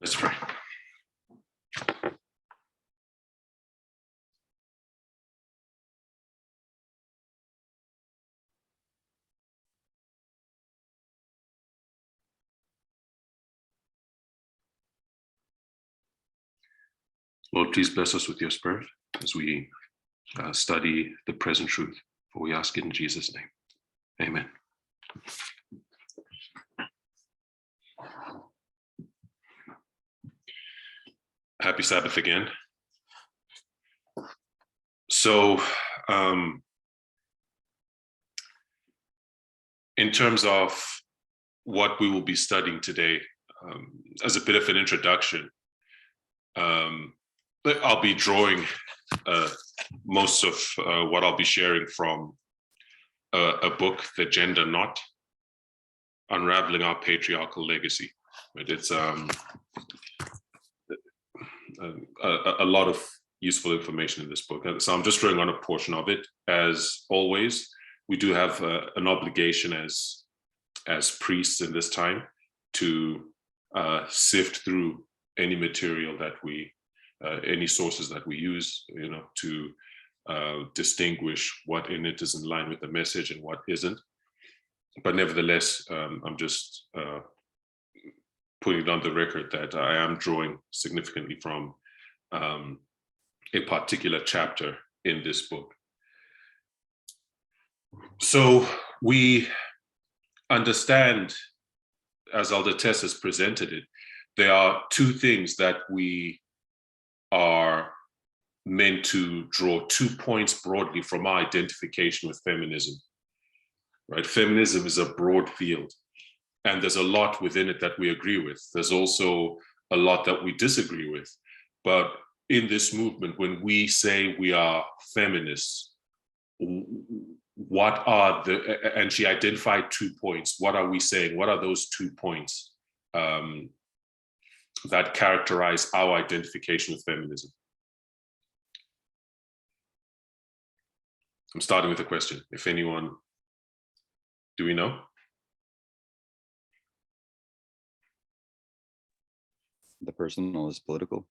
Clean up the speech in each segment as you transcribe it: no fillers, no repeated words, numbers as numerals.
Let's pray. Lord, please bless us with your Spirit as we study the present truth, for we ask it in Jesus' name. Amen. Happy Sabbath again. So, in terms of what we will be studying today, as a bit of an introduction, I'll be drawing most of what I'll be sharing from a book, The Gender Knot, Unraveling Our Patriarchal Legacy. It's a lot of useful information in this book. So I'm just drawing on a portion of it. As always, we do have an obligation as priests in this time to sift through any material that any sources that we use, to distinguish what in it is in line with the message and what isn't. But nevertheless, I'm just putting it on the record that I am drawing significantly from a particular chapter in this book. So we understand, as Elder Tess has presented it, there are two things that we are meant to draw 2 points broadly from our identification with feminism, right? Feminism is a broad field, and there's a lot within it that we agree with. There's also a lot that we disagree with. But in this movement, when we say we are feminists, what are and she identified 2 points. What are we saying? What are those 2 points that characterize our identification with feminism? I'm starting with a question. If anyone, do we know? The personal is political.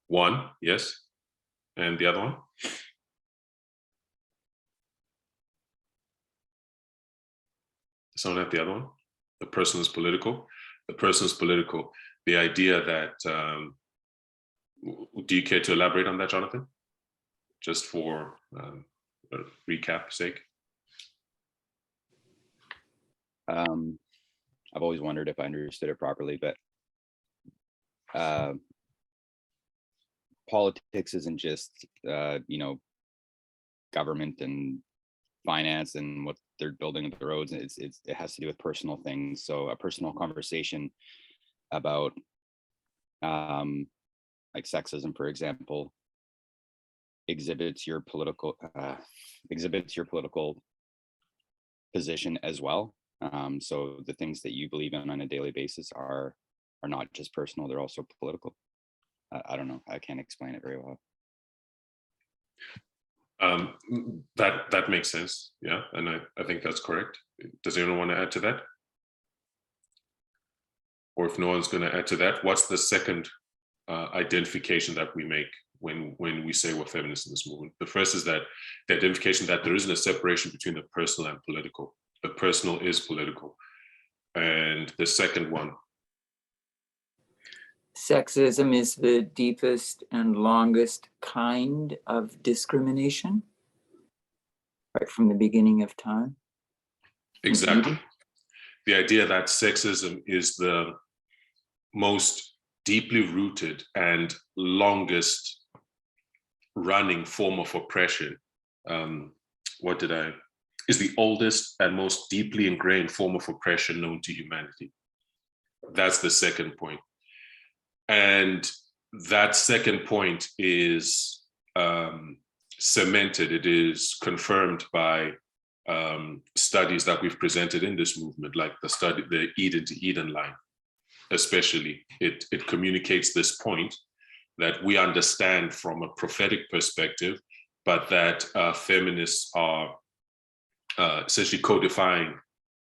One, yes. And the other one? Someone have the other one? The person is political. The person is political. The idea that, do you care to elaborate on that, Jonathan? Just for recap sake. I've always wondered if I understood it properly, but politics isn't just government and finance and what they're building the roads. It has to do with personal things. So a personal conversation about like sexism, for example, exhibits your political position as well. So the things that you believe in on a daily basis are not just personal, they're also political. I don't know, I can't explain it very well. That makes sense, yeah, and I think that's correct. Does anyone want to add to that? Or if no one's going to add to that, what's the second identification that we make when we say we're feminists in this movement? The first is that the identification that there isn't a separation between the personal and political. The personal is political. And the second one? Sexism is the deepest and longest kind of discrimination, right from the beginning of time. Exactly. The idea that sexism is the most deeply rooted and longest running form of oppression. Is the oldest and most deeply ingrained form of oppression known to humanity. That's the second point. And that second point is cemented, it is confirmed by studies that we've presented in this movement, like the Eden to Eden line, especially. It communicates this point that we understand from a prophetic perspective, but that feminists are essentially codifying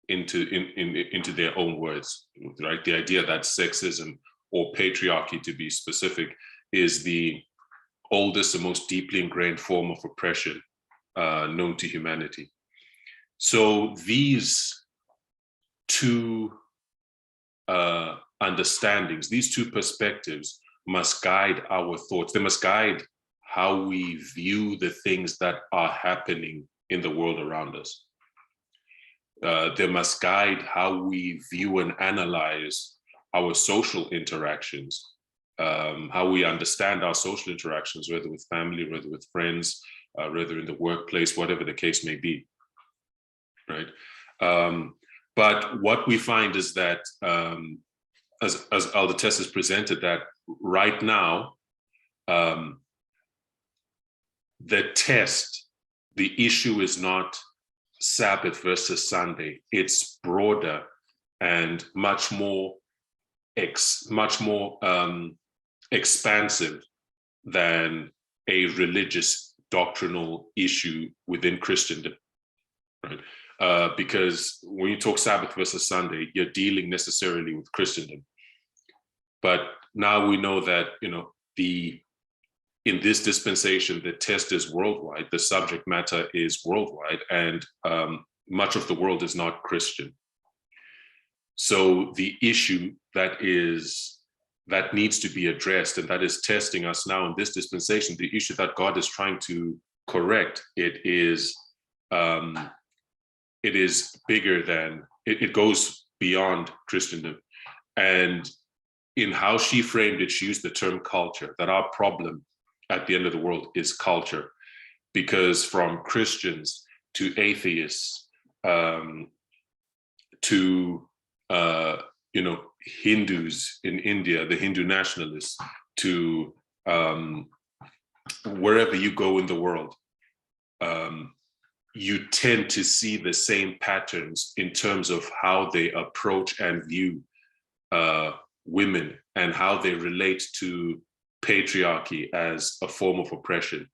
into their own words, right? The idea that sexism or patriarchy to be specific, is the oldest and most deeply ingrained form of oppression known to humanity. So these two understandings, these two perspectives must guide our thoughts. They must guide how we view the things that are happening in the world around us. They must guide how we view and analyze our social interactions, how we understand our social interactions, whether with family, whether with friends, whether in the workplace, whatever the case may be, right? But what we find is that, as Elder Tess has presented, that right now, the issue is not Sabbath versus Sunday. It's broader and much more expansive than a religious doctrinal issue within Christendom, right? Because when you talk Sabbath versus Sunday, you're dealing necessarily with Christendom. But now we know that, in this dispensation, the test is worldwide, the subject matter is worldwide, and much of the world is not Christian. So the issue that needs to be addressed, and that is testing us now in this dispensation, the issue that God is trying to correct, it is bigger than, it goes beyond Christendom. And in how she framed it, she used the term culture, that our problem at the end of the world is culture, because from Christians to atheists to Hindus in India, the Hindu nationalists, to wherever you go in the world, you tend to see the same patterns in terms of how they approach and view women and how they relate to patriarchy as a form of oppression.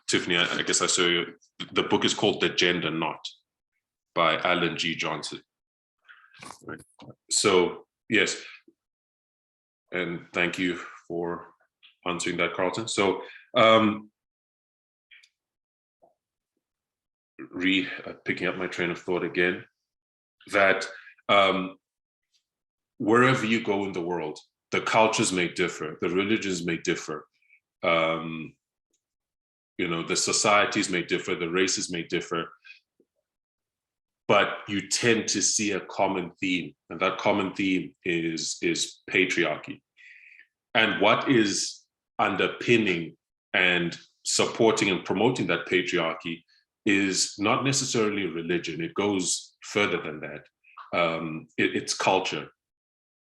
Tiffany, I guess I saw you. The book is called The Gender Knot by Alan G. Johnson. Right. So, yes. And thank you for answering that, Carlton. So, picking up my train of thought again, that wherever you go in the world, the cultures may differ, the religions may differ, the societies may differ, the races may differ, but you tend to see a common theme, and that common theme is patriarchy. And what is underpinning and supporting and promoting that patriarchy is not necessarily religion. It goes further than that. It's culture,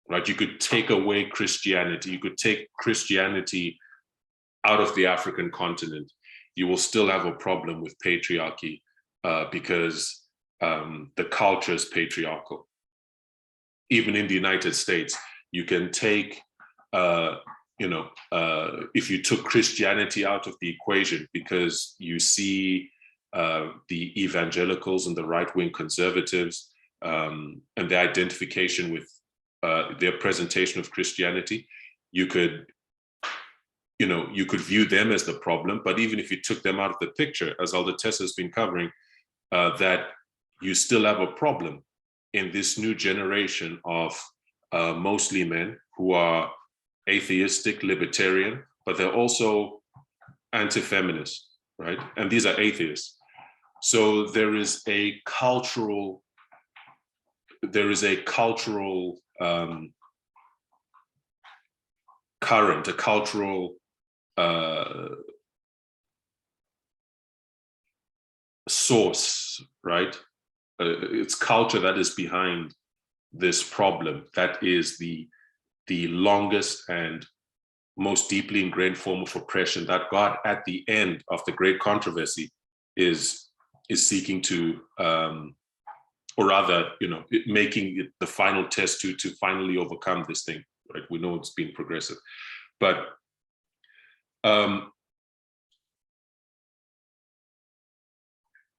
right? You could take away Christianity. You could take Christianity out of the African continent. You will still have a problem with patriarchy because the culture is patriarchal. Even in the United States, you can take, if you took Christianity out of the equation, because you see the evangelicals and the right-wing conservatives and their identification with their presentation of Christianity, you could view them as the problem. But even if you took them out of the picture, as Elder Tessa has been covering, that you still have a problem in this new generation of mostly men who are atheistic, libertarian, but they're also anti-feminist, right? And these are atheists. So there is a cultural current, a cultural source, right? It's culture that is behind this problem. That is the longest and most deeply ingrained form of oppression that God, at the end of the great controversy, is seeking to, or rather, making it the final test to finally overcome this thing. Right? We know it's been progressive, but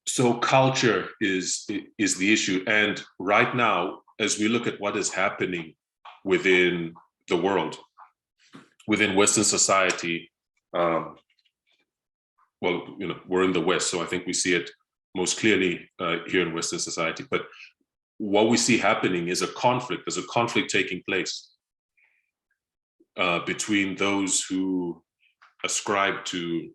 so culture is the issue, and right now as we look at what is happening within the world, within Western society, well, we're in the West, so I think we see it most clearly here in Western society. But what we see happening is a conflict. There's a conflict taking place between those who ascribe to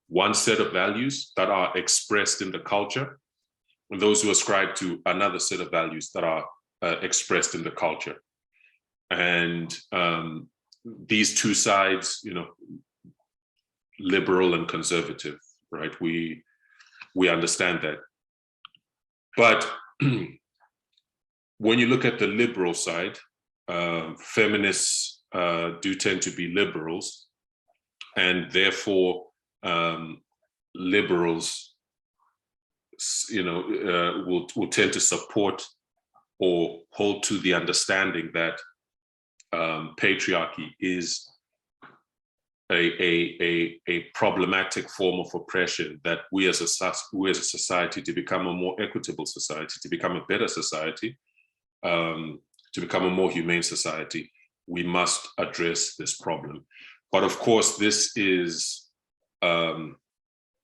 one set of values that are expressed in the culture, and those who ascribe to another set of values that are expressed in the culture. And these two sides, liberal and conservative, right? We understand that. But when you look at the liberal side, feminists do tend to be liberals, and therefore liberals, will tend to support or hold to the understanding that patriarchy is a problematic form of oppression, that we as a society, to become a more equitable society, to become a better society, to become a more humane society, we must address this problem. But of course, this is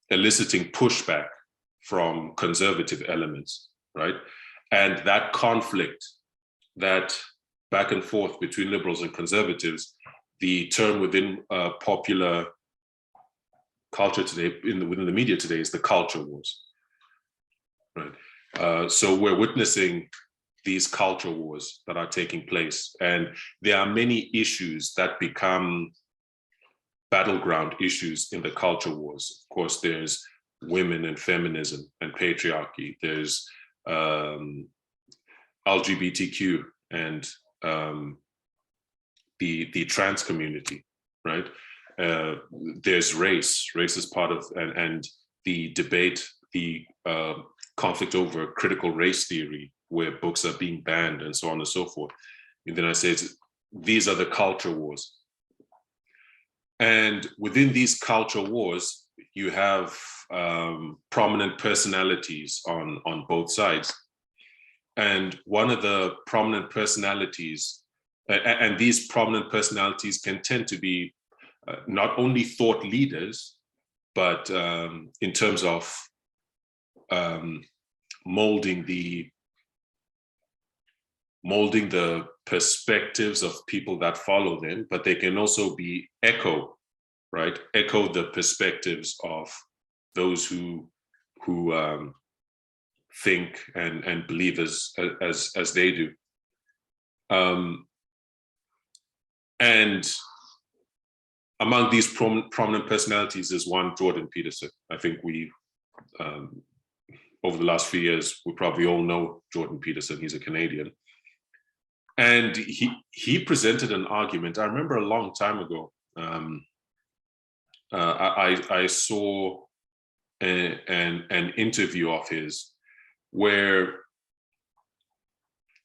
eliciting pushback from conservative elements, right? And that conflict, that back and forth between liberals and conservatives, the term within popular culture today, within the media today, is the culture wars, right? So we're witnessing these culture wars that are taking place, and there are many issues that become battleground issues in the culture wars. Of course, there's women and feminism and patriarchy. There's LGBTQ and the trans community, right? There's race is part of, and the debate, the conflict over critical race theory, where books are being banned and so on and so forth. In the United States, these are the culture wars. And within these culture wars, you have prominent personalities on both sides. And one of the prominent personalities, and these prominent personalities can tend to be not only thought leaders, but in terms of molding the perspectives of people that follow them, but they can also be echo the perspectives of those who think and believe as they do. And among these prominent personalities is one, Jordan Peterson. I think we, over the last few years, we probably all know Jordan Peterson. He's a Canadian. And he presented an argument. I remember a long time ago, I saw an interview of his where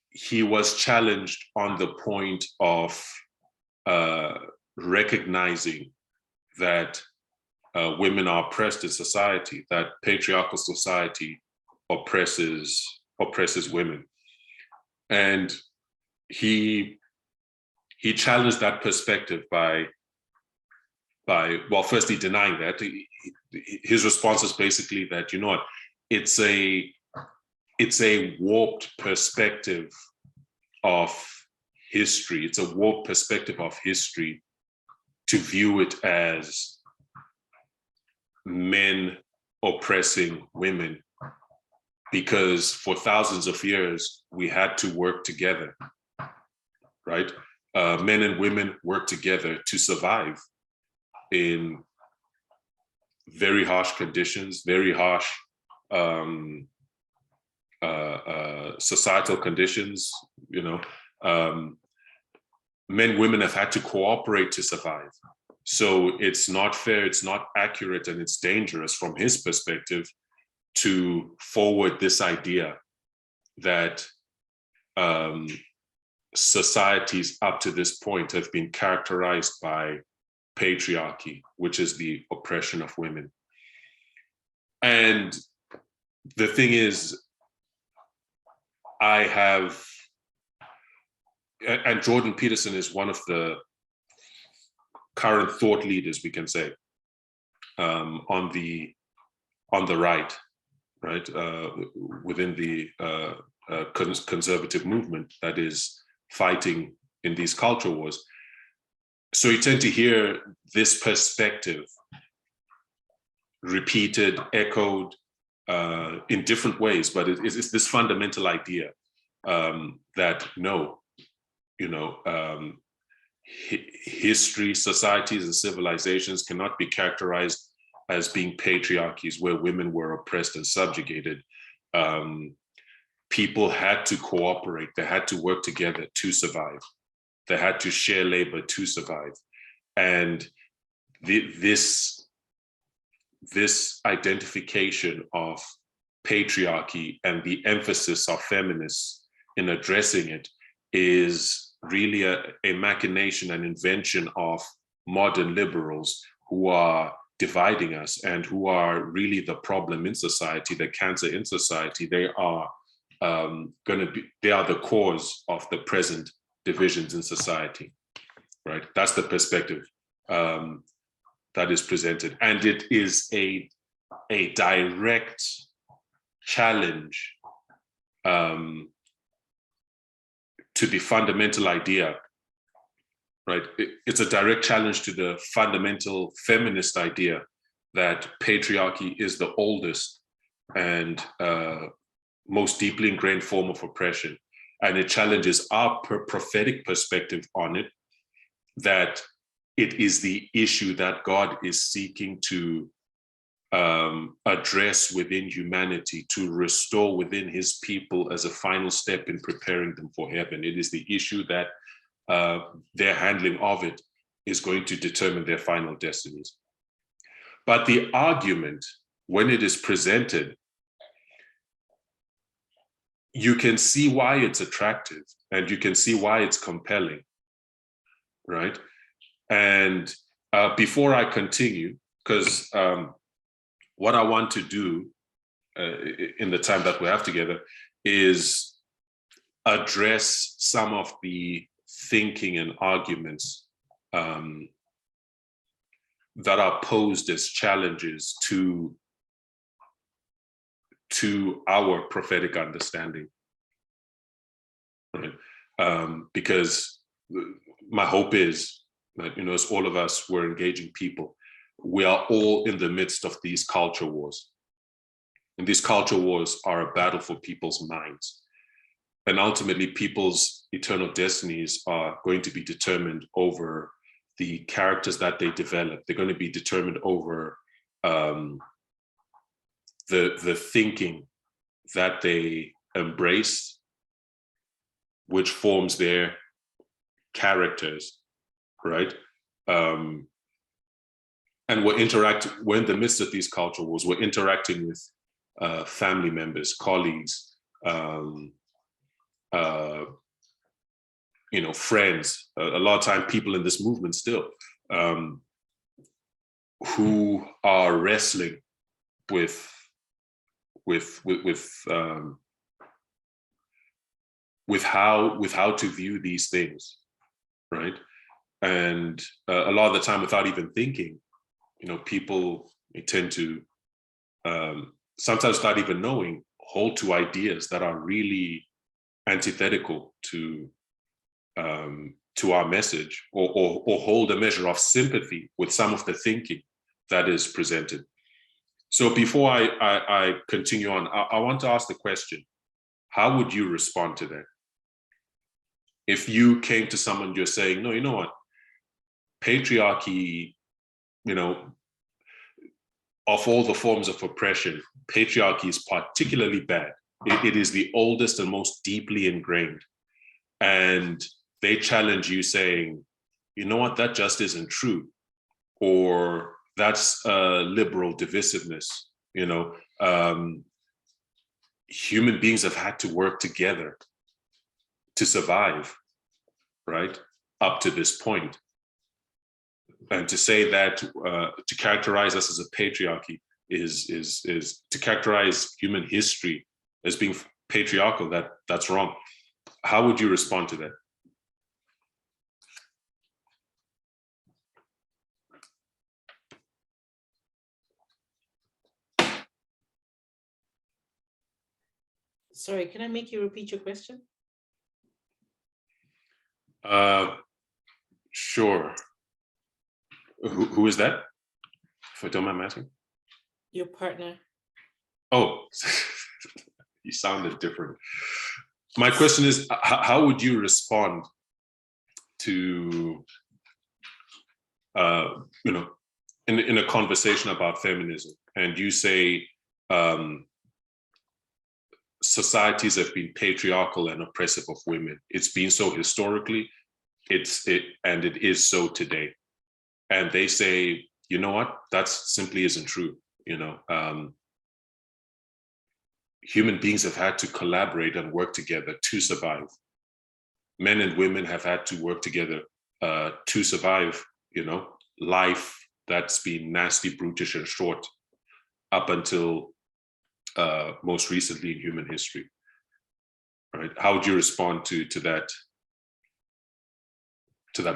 he was challenged on the point of recognizing that women are oppressed in society, that patriarchal society oppresses women. And he challenged that perspective by well, firstly denying that. His response is basically that, you know what, it's a warped perspective of history. It's a warped perspective of history to view it as men oppressing women, because for thousands of years we had to work together, right? Men and women work together to survive in very harsh conditions, very harsh societal conditions. Men, women have had to cooperate to survive. So it's not fair, it's not accurate, and it's dangerous from his perspective to forward this idea that societies up to this point have been characterized by patriarchy, which is the oppression of women. And the thing is, I have, and Jordan Peterson is one of the current thought leaders, we can say, on the right, within the conservative movement that is fighting in these culture wars. So you tend to hear this perspective repeated, echoed in different ways, but it's this fundamental idea that no, history, societies, and civilizations cannot be characterized as being patriarchies where women were oppressed and subjugated. People had to cooperate, they had to work together to survive. They had to share labor to survive. And this identification of patriarchy and the emphasis of feminists in addressing it is really a machination and invention of modern liberals who are dividing us and who are really the problem in society, the cancer in society. They are they are the cause of the present divisions in society, right? That's the perspective that is presented. And it is a direct challenge to the fundamental idea, right? It's a direct challenge to the fundamental feminist idea that patriarchy is the oldest and most deeply ingrained form of oppression. And it challenges our prophetic perspective on it, that it is the issue that God is seeking to address within humanity, to restore within his people as a final step in preparing them for heaven. It is the issue that their handling of it is going to determine their final destinies. But the argument, when it is presented, you can see why it's attractive and you can see why it's compelling, right? And before I continue, because what I want to do in the time that we have together is address some of the thinking and arguments that are posed as challenges to our prophetic understanding, right? Because my hope is that, as all of us were engaging people, we are all in the midst of these culture wars. And these culture wars are a battle for people's minds. And ultimately, people's eternal destinies are going to be determined over the characters that they develop. They're going to be determined over the thinking that they embrace, which forms their characters, right? And we're in the midst of these culture wars, we're interacting with family members, colleagues, friends, a lot of time people in this movement still, who are wrestling with how to view these things, right? And a lot of the time, without even thinking, people tend to sometimes, without even knowing, hold to ideas that are really antithetical to our message, or hold a measure of sympathy with some of the thinking that is presented. So before I continue on, I want to ask the question: how would you respond to that? If you came to someone, you're saying, no, you know what? Patriarchy, of all the forms of oppression, patriarchy is particularly bad. It is the oldest and most deeply ingrained. And they challenge you saying, you know what, that just isn't true. Or that's liberal divisiveness. Human beings have had to work together to survive, right? Up to this point. And to say that to characterize us as a patriarchy is to characterize human history as being patriarchal, that's wrong. How would you respond to that? Sorry, can I make you repeat your question? Sure. Who is that? If I don't mind asking. Your partner. Oh, you sounded different. My question is, how would you respond to, in a conversation about feminism, and you say societies have been patriarchal and oppressive of women. It's been so historically, and it is so today. And they say, you know what, that simply isn't true. Human beings have had to collaborate and work together to survive. Men and women have had to work together to survive, life that's been nasty, brutish, and short up until most recently in human history. Right? How would you respond to that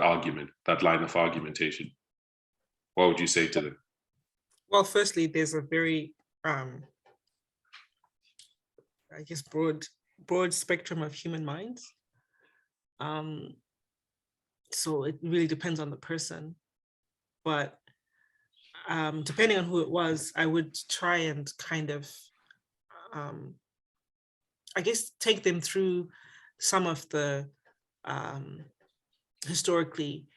argument, that line of argumentation? What would you say to them? Well, firstly, there's a very, broad spectrum of human minds. So it really depends on the person. But depending on who it was, I would try and kind of, take them through some of the historically,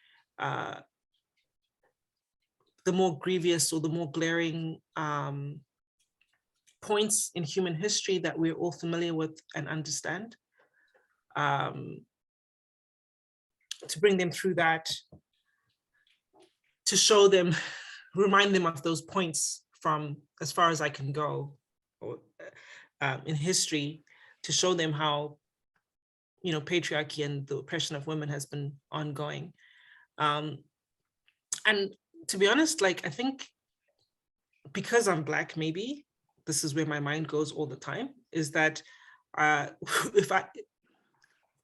the more grievous or the more glaring points in human history that we're all familiar with and understand, to bring them through that, to show them, remind them of those points from as far as I can go in history, to show them how, patriarchy and the oppression of women has been ongoing. And to be honest, I think because I'm Black, maybe this is where my mind goes all the time, is that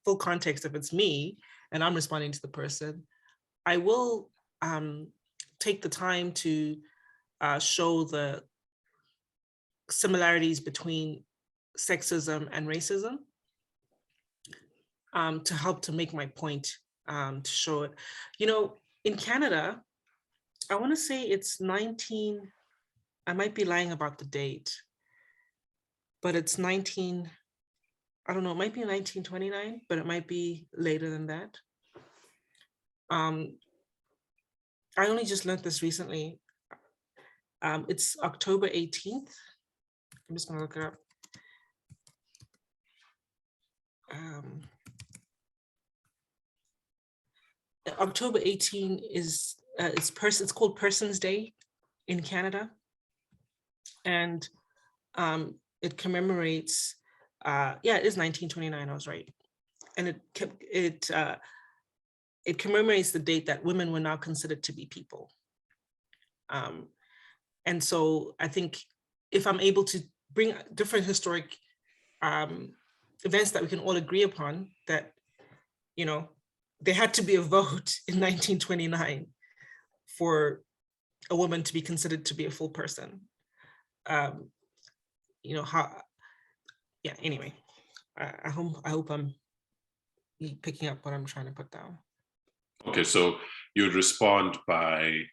full context, if it's me and I'm responding to the person, I will take the time to show the similarities between sexism and racism, to help to make my point, to show it. In Canada, I want to say it's I might be lying about the date, but it's I don't know, it might be 1929, but it might be later than that. I only just learned this recently. It's October 18th. I'm just gonna look it up. October 18 is it's called Person's Day in Canada, and it commemorates. It is 1929. I was right, and it commemorates the date that women were now considered to be people. And so I think if I'm able to bring different historic events that we can all agree upon, that there had to be a vote in 1929 for a woman to be considered to be a full person. Anyway, I hope I'm picking up what I'm trying to put down. Okay, so you would respond by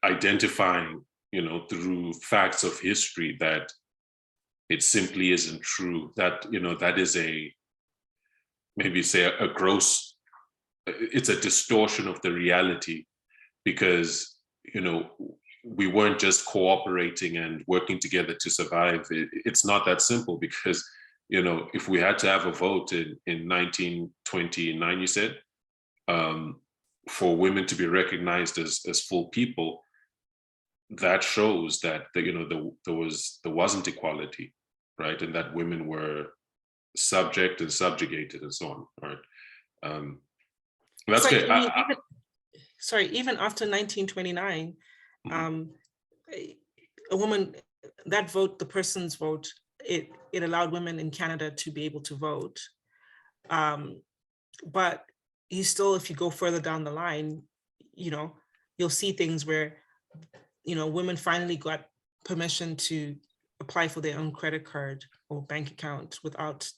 identifying, through facts of history that it simply isn't true, that, that is it's a distortion of the reality, because, we weren't just cooperating and working together to survive. It's not that simple, because, if we had to have a vote in 1929, you said, for women to be recognized as full people, that shows that, there wasn't equality, right? And that women were subject and subjugated and so on, right? That's good. Even after 1929, a woman, that vote, the person's vote, it allowed women in Canada to be able to vote. But you still, if you go further down the line, you'll see things where, women finally got permission to apply for their own credit card or bank account without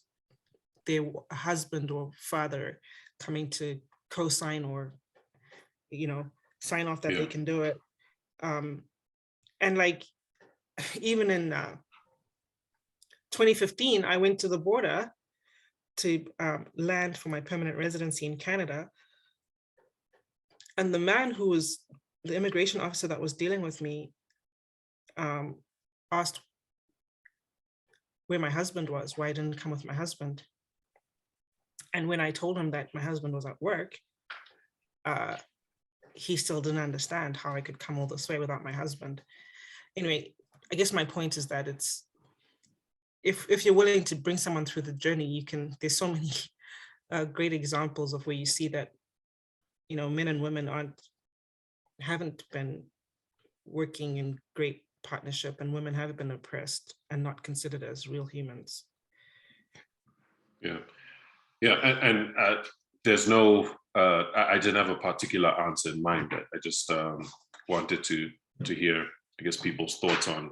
their husband or father coming to co-sign or, sign off that they can do it. And like, even in 2015, I went to the border to land for my permanent residency in Canada. And the man who was the immigration officer that was dealing with me asked where my husband was, why I didn't come with my husband. And when I told him that my husband was at work, he still didn't understand how I could come all this way without my husband. Anyway, I guess my point is that it's, if you're willing to bring someone through the journey, there's so many great examples of where you see that, men and women haven't been working in great partnership, and women have been oppressed and not considered as real humans. Yeah, and there's no, I didn't have a particular answer in mind. I just wanted to hear, I guess, people's thoughts on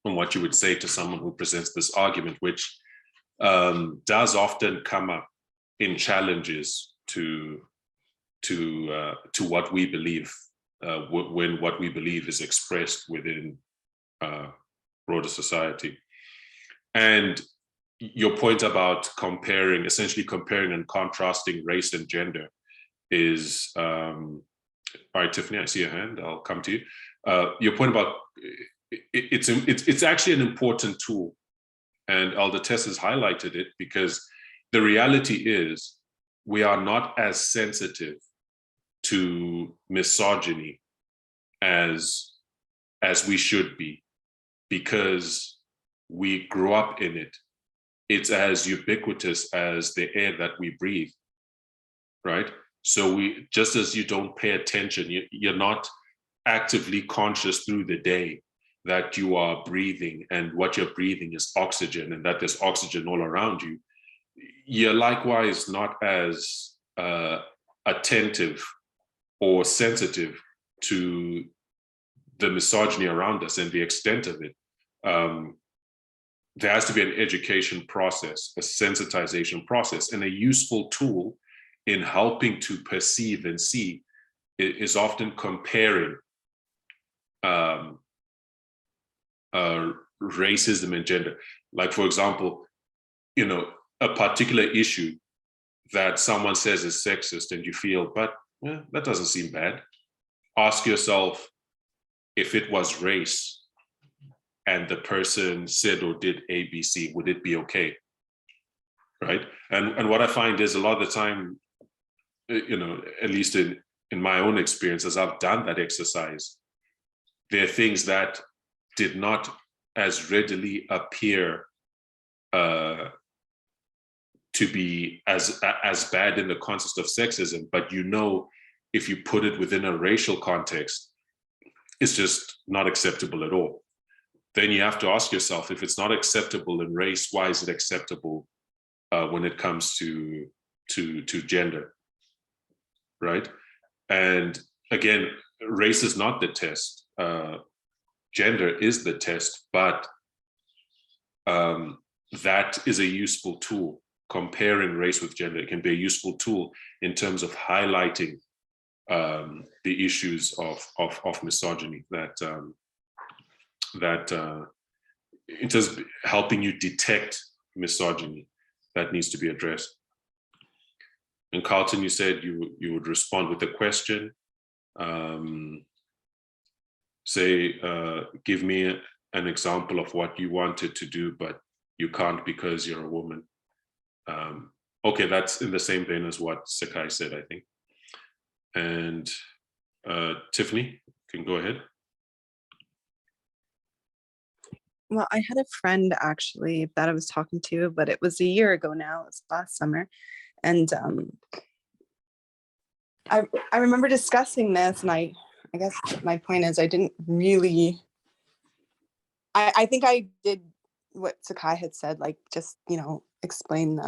what you would say to someone who presents this argument, which does often come up in challenges to what we believe, when what we believe is expressed within broader society. And your point about essentially comparing and contrasting race and gender is, all right, Tiffany, I see your hand, I'll come to you. Your point about, it's actually an important tool, and Elder Tess has highlighted it, because the reality is we are not as sensitive to misogyny as we should be, because we grew up in it. It's as ubiquitous as the air that we breathe, right? So just as you don't pay attention, you're not actively conscious through the day that you are breathing, and what you're breathing is oxygen, and that there's oxygen all around you. You're likewise not as attentive or sensitive to the misogyny around us and the extent of it. There has to be an education process, a sensitization process, and a useful tool in helping to perceive and see is often comparing racism and gender. Like, for example, a particular issue that someone says is sexist, and you feel, but that doesn't seem bad. Ask yourself, if it was race and the person said or did A, B, C, would it be okay? Right? And what I find is, a lot of the time, at least in my own experience, as I've done that exercise, there are things that did not as readily appear to be as bad in the context of sexism, but if you put it within a racial context, it's just not acceptable at all. Then you have to ask yourself, if it's not acceptable in race, why is it acceptable when it comes to gender, right? And again, race is not the test. Gender is the test, but that is a useful tool. Comparing race with gender, it can be a useful tool in terms of highlighting the issues of misogyny, that in terms of helping you detect misogyny that needs to be addressed. And Carlton, you said you would respond with a question. Say, give me an example of what you wanted to do, but you can't because you're a woman. Okay, that's in the same vein as what Sakai said, I think. And Tiffany, you can go ahead. Well, I had a friend actually that I was talking to, but it was a year ago now, it was last summer. And I remember discussing this, and I guess my point is I didn't really I think I did what Sakai had said, like just, explain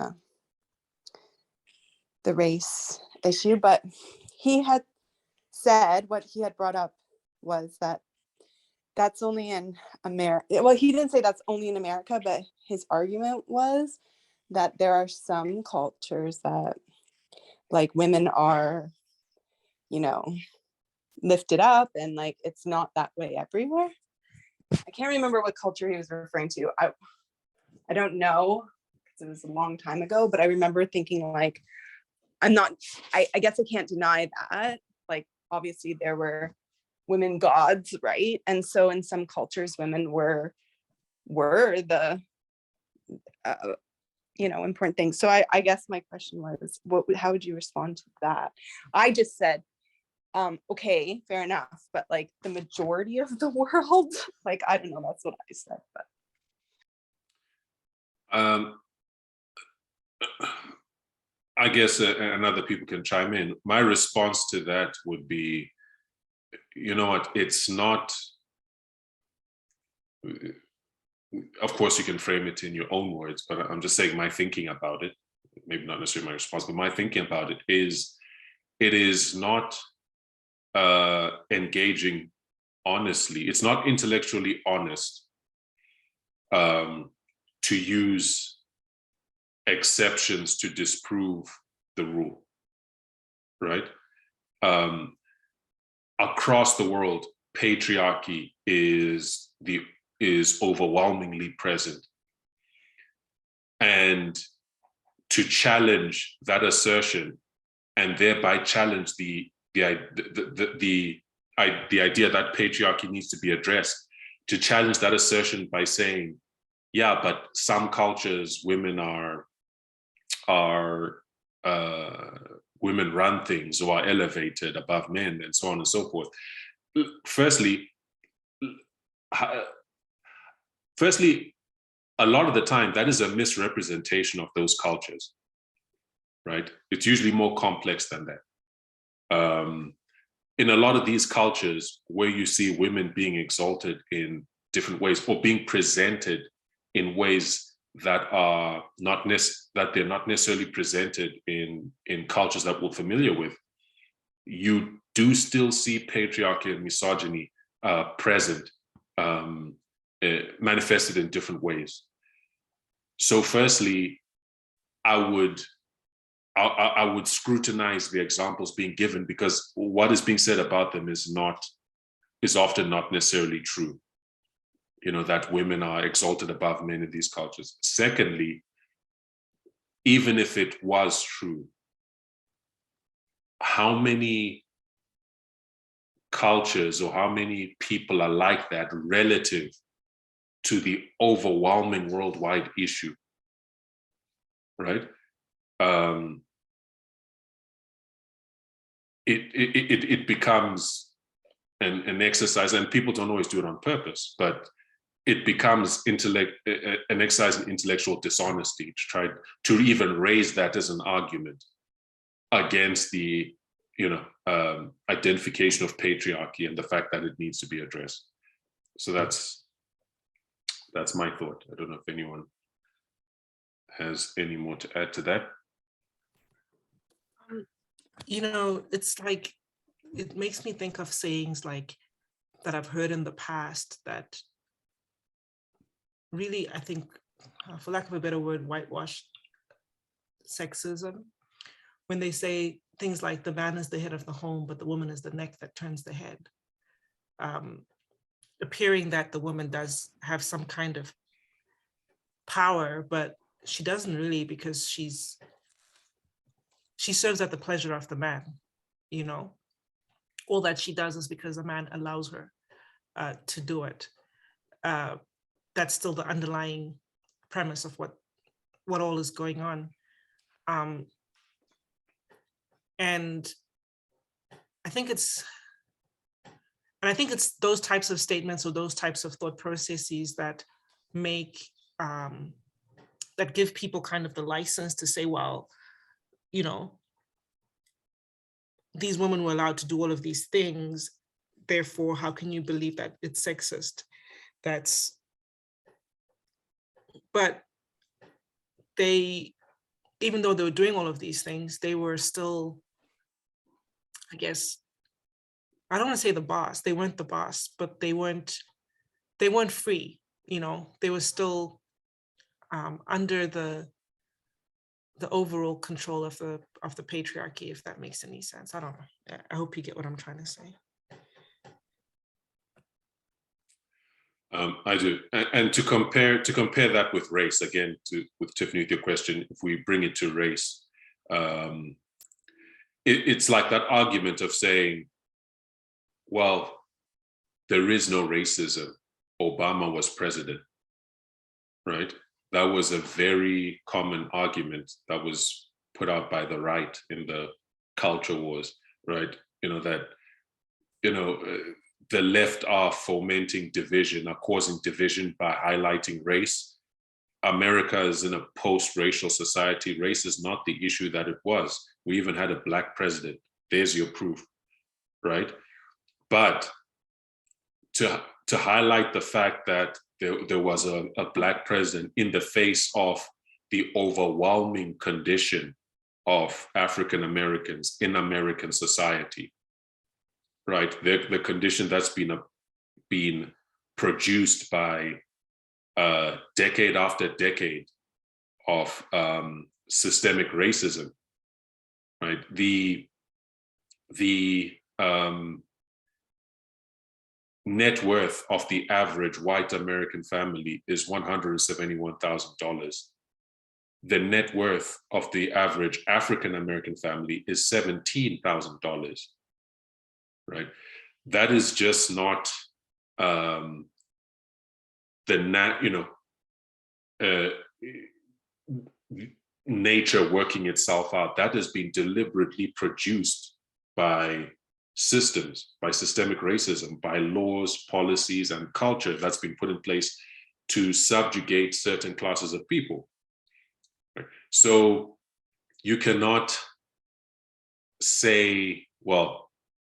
the race issue, but he had said what he had brought up was that that's only in America. Well, he didn't say that's only in America, but his argument was that there are some cultures that like women are, lifted up, and like it's not that way everywhere. I can't remember what culture he was referring to. I don't know, because it was a long time ago, but I remember thinking like, I guess I can't deny that. Like, obviously there were women gods, right? And so in some cultures, women were the, important things. So I guess my question was, how would you respond to that? I just said, okay, fair enough. But like the majority of the world, like, I don't know, that's what I said, but. I guess, and other people can chime in. My response to that would be, you know what, it's not, of course you can frame it in your own words, but I'm just saying my thinking about it, maybe not necessarily my response, but my thinking about it is not engaging honestly. It's not intellectually honest to use exceptions to disprove the rule, right? Across the world, patriarchy is overwhelmingly present, and to challenge that assertion and thereby challenge the idea that patriarchy needs to be addressed, to challenge that assertion by saying, yeah, but some cultures women women run things or are elevated above men and so on and so forth. Firstly, a lot of the time that is a misrepresentation of those cultures, right? It's usually more complex than that. In a lot of these cultures where you see women being exalted in different ways or being presented in ways that are not necessarily presented in cultures that we're familiar with, you do still see patriarchy and misogyny present, manifested in different ways. So firstly, I would scrutinize the examples being given, because what is being said about them is often not necessarily true. That women are exalted above men in these cultures. Secondly, even if it was true, how many cultures or how many people are like that relative to the overwhelming worldwide issue, right? It becomes an exercise, and people don't always do it on purpose, but it becomes an exercise in intellectual dishonesty to try to even raise that as an argument against the identification of patriarchy and the fact that it needs to be addressed. So that's my thought. I don't know if anyone has any more to add to that. It's like, it makes me think of sayings like that I've heard in the past that really, I think, for lack of a better word, whitewash sexism, when they say things like the man is the head of the home, but the woman is the neck that turns the head, appearing that the woman does have some kind of power, but she doesn't really, because she serves at the pleasure of the man. All that she does is because a man allows her to do it. That's still the underlying premise of what all is going on. And I think it's those types of statements or those types of thought processes that make, that give people kind of the license to say, well, these women were allowed to do all of these things, therefore, how can you believe that it's sexist? That's but they, even though they were doing all of these things, they were still, I guess, I don't want to say the boss. They weren't the boss, but they weren't free. You know, they were still under the overall control of the patriarchy, if that makes any sense. I don't know. I hope you get what I'm trying to say. I do, and to compare that with race again, with Tiffany, with your question, if we bring it to race, it's like that argument of saying, well, there is no racism. Obama was president, right? That was a very common argument that was put out by the right in the culture wars, right? The left are fomenting division, are causing division by highlighting race. America is in a post-racial society. Race is not the issue that it was. We even had a Black president. There's your proof, right? But to highlight the fact that there was a Black president in the face of the overwhelming condition of African Americans in American society, right? The condition that's been produced by decade after decade of systemic racism, right? The net worth of the average white American family is $171,000. The net worth of the average African American family is $17,000, right? That is just not nature working itself out. That has been deliberately produced by systems, by systemic racism, by laws, policies, and culture that's been put in place to subjugate certain classes of people. Right? So you cannot say, well,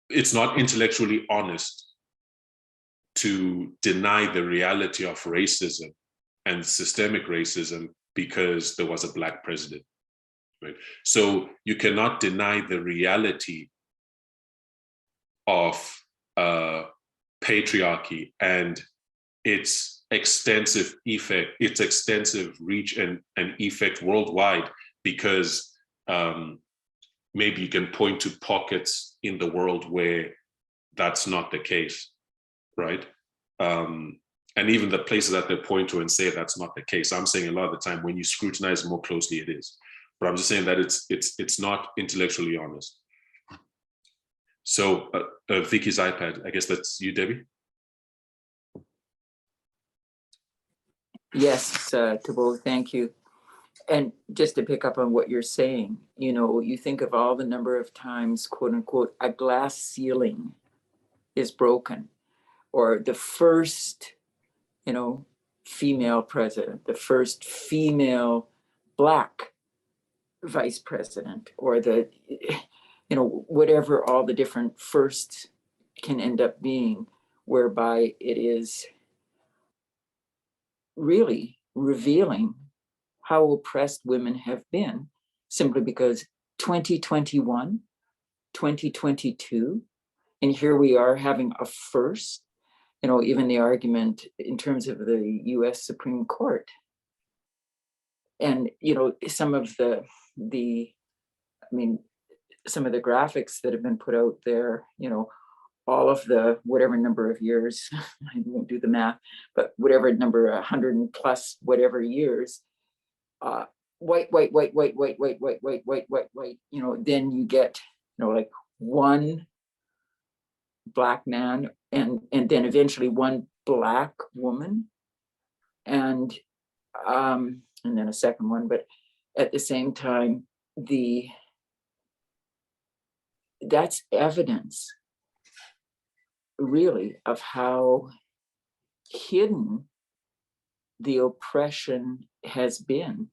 it's not intellectually honest to deny the reality of racism and systemic racism because there was a Black president. Right? So you cannot deny the reality of patriarchy and its extensive effect, its extensive reach and effect worldwide, because maybe you can point to pockets in the world where that's not the case, right? And even the places that they point to and say that's not the case, I'm saying a lot of the time when you scrutinize more closely, it is. But I'm just saying that it's not intellectually honest. So Vicky's iPad, I guess that's you, Debbie? Yes, Tabo, thank you. And just to pick up on what you're saying, you know, you think of all the number of times, quote unquote, a glass ceiling is broken, or the first, you know, female president, the first female Black vice president, or the, you know, whatever all the different firsts can end up being, whereby it is really revealing how oppressed women have been, simply because 2021, 2022, and here we are having a first, you know, even the argument in terms of the US Supreme Court. And, you know, some of the graphics that have been put out there, you know, all of the whatever number of years, I won't do the math, but whatever number, 100 and plus whatever years, white, you know, then you get, you know, like one Black man and then eventually one Black woman, and then a second one, but at the same time, that's evidence really of how hidden the oppression has been.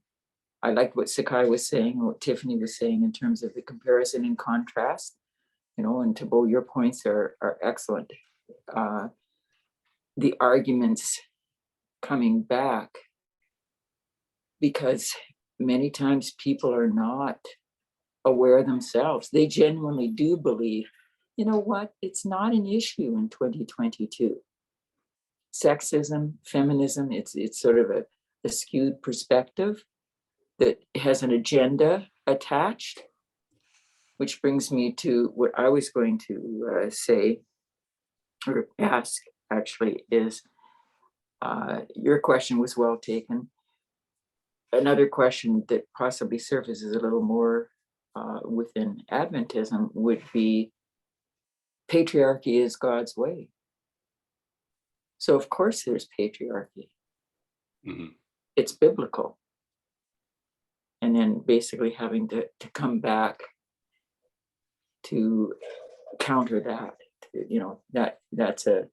I like what Sakai was saying, what Tiffany was saying in terms of the comparison and contrast, you know, and Tabo, your points are excellent. The arguments coming back because many times people are not aware themselves. They genuinely do believe, you know what, it's not an issue in 2022. Sexism, feminism, it's sort of a skewed perspective that has an agenda attached, which brings me to what I was going to say or ask actually is, your question was well taken. Another question that possibly surfaces a little more within Adventism would be, patriarchy is God's way. So of course there's patriarchy. Mm-hmm. It's biblical. And then basically having to come back to counter that, you know, that's a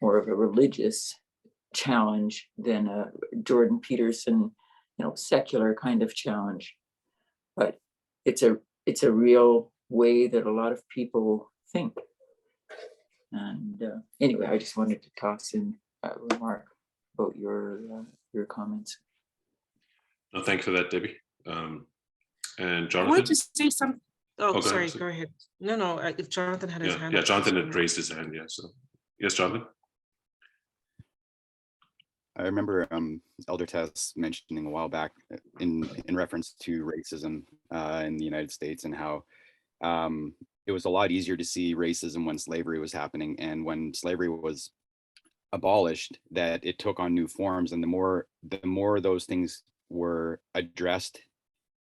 more of a religious challenge than a Jordan Peterson, you know, secular kind of challenge. But it's a real way that a lot of people think. And anyway, I just wanted to toss in a remark about your comments. No, thanks for that, Debbie. And I Jonathan? wanted to say something. Oh, go sorry, ahead. go ahead. No, if Jonathan had his hand Yeah, up. Jonathan had raised his hand, yeah. So, yes, Jonathan? I remember Elder Tess mentioning a while back in reference to racism in the United States, and how it was a lot easier to see racism when slavery was happening, and when slavery was abolished, that it took on new forms, and the more those things were addressed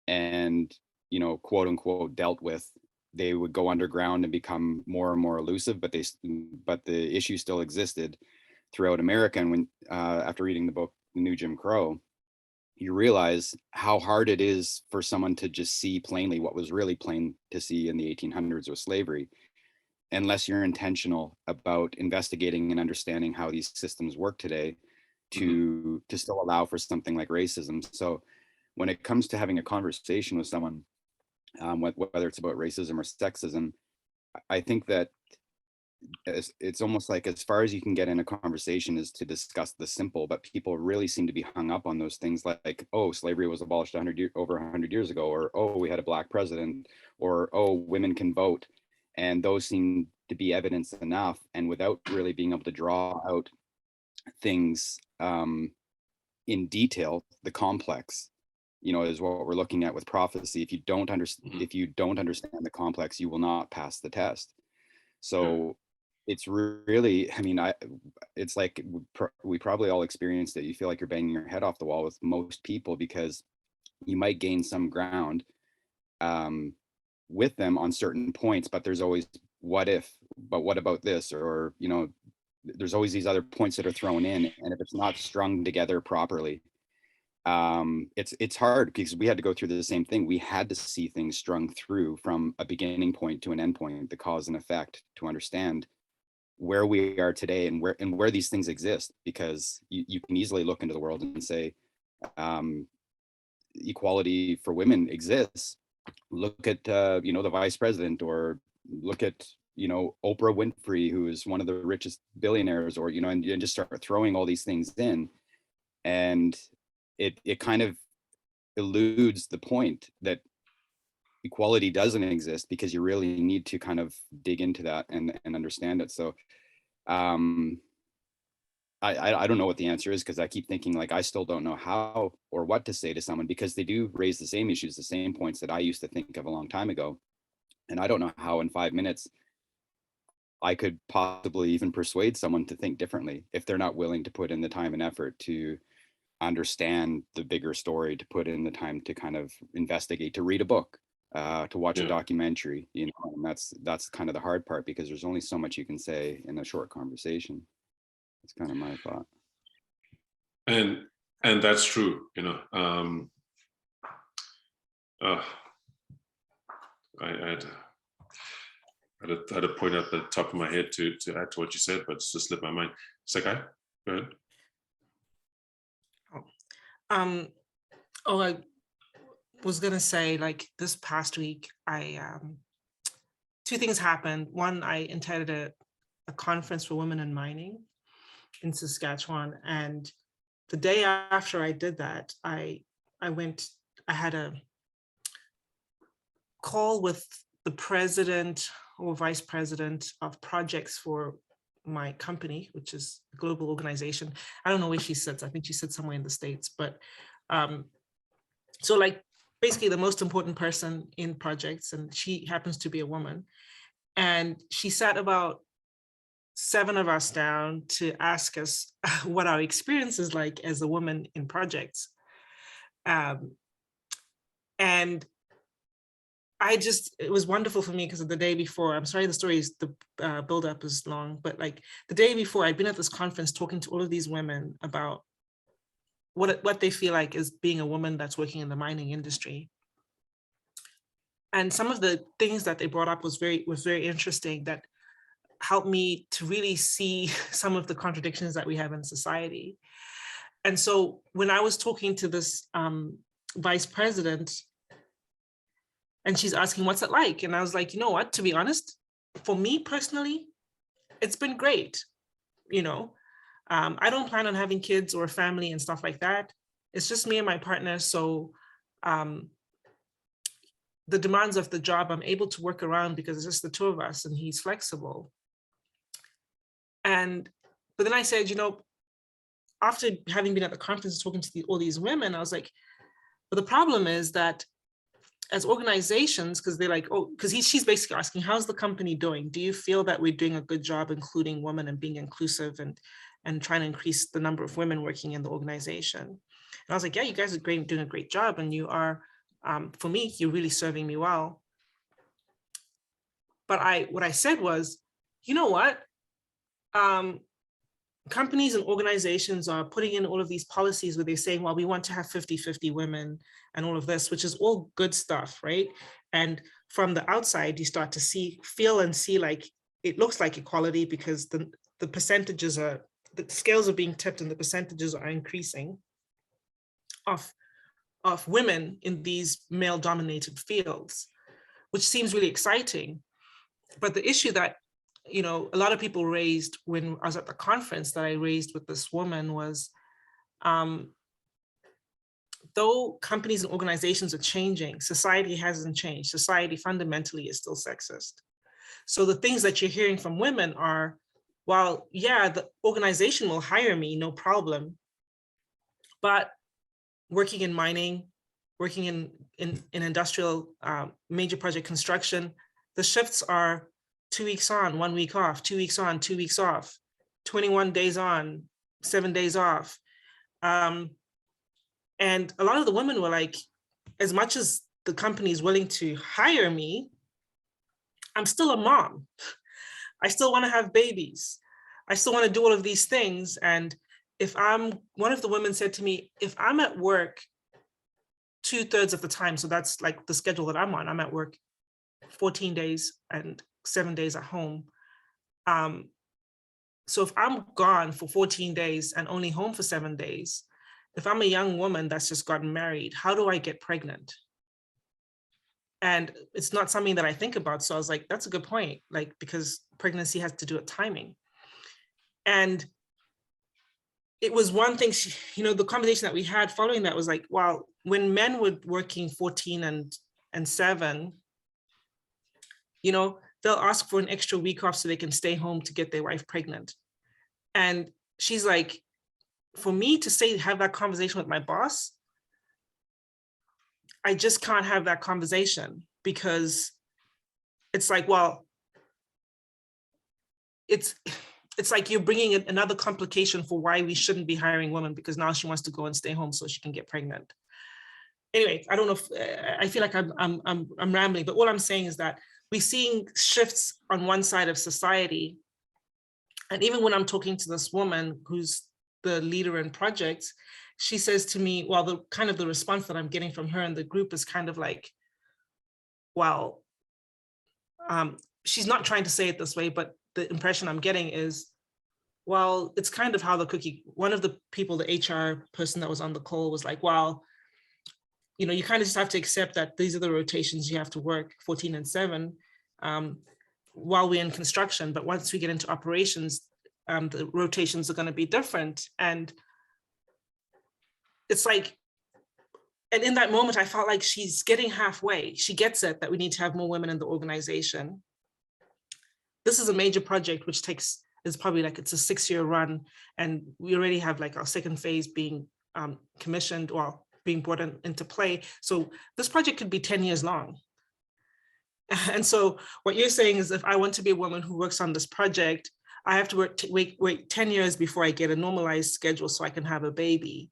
and, you know, quote unquote dealt with, they would go underground and become more and more elusive, but the issue still existed throughout America. And when after reading the book The New Jim Crow, you realize how hard it is for someone to just see plainly what was really plain to see in the 1800s with slavery, unless you're intentional about investigating and understanding how these systems work today to still allow for something like racism. So when it comes to having a conversation with someone, whether it's about racism or sexism, I think that it's almost like as far as you can get in a conversation is to discuss the simple, but people really seem to be hung up on those things like, oh, slavery was abolished over 100 years ago, or oh, we had a black president, or oh, women can vote. And those seem to be evidence enough, and without really being able to draw out things in detail, the complex, you know, is what we're looking at with prophecy. If you don't understand, the complex, you will not pass the test. So it's really, I mean, it's like we probably all experienced it. You feel like you're banging your head off the wall with most people, because you might gain some ground with them on certain points, but there's always what about this, or, you know, there's always these other points that are thrown in, and if it's not strung together properly, it's hard, because we had to go through the same thing. We had to see things strung through from a beginning point to an end point, the cause and effect, to understand where we are today and where these things exist, because you can easily look into the world and say equality for women exists. Look at you know, the vice president, or look at, you know, Oprah Winfrey, who is one of the richest billionaires, or, you know, and just start throwing all these things in, and it kind of eludes the point that equality doesn't exist, because you really need to kind of dig into that and understand it. So I don't know what the answer is, because I keep thinking, like, I still don't know how or what to say to someone, because they do raise the same issues, the same points that I used to think of a long time ago. And I don't know how in 5 minutes I could possibly even persuade someone to think differently, if they're not willing to put in the time and effort to understand the bigger story, to put in the time to kind of investigate, to read a book, to watch a documentary, you know. And that's kind of the hard part, because there's only so much you can say in a short conversation. That's kind of my thought. And that's true, you know. I had a point at the top of my head to add to what you said, but it's just slipped my mind. Sakai, go ahead. I was gonna say, like, this past week, two things happened. One, I attended a conference for women in mining in Saskatchewan, and the day after I did that, I I had a call with the president or vice president of projects for my company, which is a global organization. I don't know where she sits. I think she sits somewhere in the States, but so like basically the most important person in projects, and she happens to be a woman. And she sat about 7 of us down to ask us what our experience is like as a woman in projects. And it was wonderful for me because of the day before, I'm sorry, the buildup is long, but like the day before I'd been at this conference talking to all of these women about what they feel like is being a woman that's working in the mining industry. And some of the things that they brought up was very interesting, that helped me to really see some of the contradictions that we have in society. And so when I was talking to this vice president, and she's asking, what's it like? And I was like, you know what, to be honest, for me personally, it's been great. You know, I don't plan on having kids or a family and stuff like that. It's just me and my partner. So the demands of the job, I'm able to work around because it's just the 2 of us and he's flexible. But then I said, you know, after having been at the conference talking to all these women, I was like, but the problem is that as organizations, because they're like, oh, because she's basically asking, how's the company doing? Do you feel that we're doing a good job including women and being inclusive and trying to increase the number of women working in the organization? And I was like, yeah, you guys are doing a great job. And you are, for me, you're really serving me well. But what I said was, you know what? Companies and organizations are putting in all of these policies where they're saying, well, we want to have 50-50 women and all of this, which is all good stuff, right? And from the outside, you start to feel and see like, it looks like equality because the percentages the scales are being tipped and the percentages are increasing of women in these male dominated fields, which seems really exciting. But the issue that, you know, a lot of people raised when I was at the conference that I raised with this woman was, though companies and organizations are changing, society hasn't changed. Society fundamentally is still sexist. So the things that you're hearing from women are, well, yeah, the organization will hire me, no problem. But working in mining, working in industrial major project construction, the shifts are 2 weeks on, 1 week off, 2 weeks on, 2 weeks off, 21 days on, 7 days off. And a lot of the women were like, as much as the company is willing to hire me, I'm still a mom. I still want to have babies. I still want to do all of these things. And one of the women said to me, if I'm at work 2/3 of the time, so that's like the schedule that I'm on, I'm at work 14 days and 7 days at home. So if I'm gone for 14 days and only home for 7 days, if I'm a young woman that's just gotten married, how do I get pregnant? And it's not something that I think about. So I was like, that's a good point, like, because pregnancy has to do with timing. And it was one thing, you know, the conversation that we had following that was like, well, when men were working 14 and 7, you know, they'll ask for an extra week off so they can stay home to get their wife pregnant. And she's like, for me to have that conversation with my boss, I just can't have that conversation because it's like, well, it's like you're bringing another complication for why we shouldn't be hiring women, because now she wants to go and stay home so she can get pregnant. Anyway, I don't know if I feel like I'm rambling, but all I'm saying is that we're seeing shifts on one side of society. And even when I'm talking to this woman who's the leader in projects, she says to me, well, the response that I'm getting from her and the group is kind of like, well, she's not trying to say it this way, but the impression I'm getting is, well, it's kind of how the cookie, one of the people, the HR person that was on the call was like, well, you know, you kind of just have to accept that these are the rotations you have to work, 14 and 7, while we're in construction. But once we get into operations, the rotations are going to be different. And it's like, and in that moment, I felt like she's getting halfway. She gets it that we need to have more women in the organization. This is a major project, which is probably like, it's a 6-year run. And we already have like our second phase being commissioned or being brought into play. So this project could be 10 years long. And so what you're saying is, if I want to be a woman who works on this project, I have to wait 10 years before I get a normalized schedule so I can have a baby.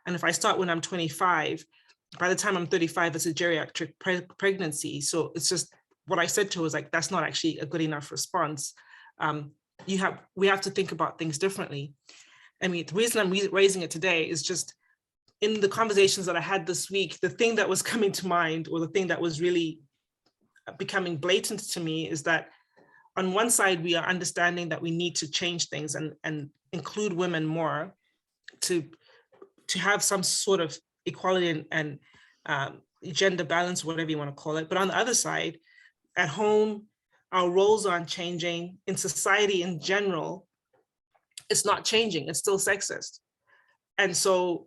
And if I start when I'm 25, by the time I'm 35, it's a geriatric pregnancy. So it's just, what I said to her was like, that's not actually a good enough response. We have to think about things differently. I mean, the reason I'm raising it today is just, in the conversations that I had this week, the thing that was coming to mind, or the thing that was really becoming blatant to me, is that on one side, we are understanding that we need to change things and include women more to have some sort of equality and gender balance, whatever you want to call it. But on the other side, at home, our roles aren't changing. In society in general, it's not changing. It's still sexist. And so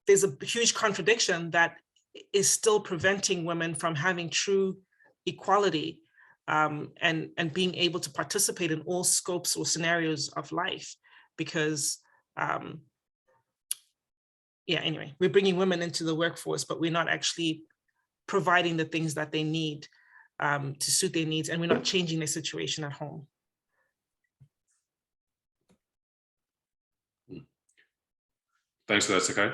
there's a huge contradiction that is still preventing women from having true equality and being able to participate in all scopes or scenarios of life. Because anyway, we're bringing women into the workforce, but we're not actually providing the things that they need to suit their needs, and we're not changing their situation at home. Thanks for that, Sakai.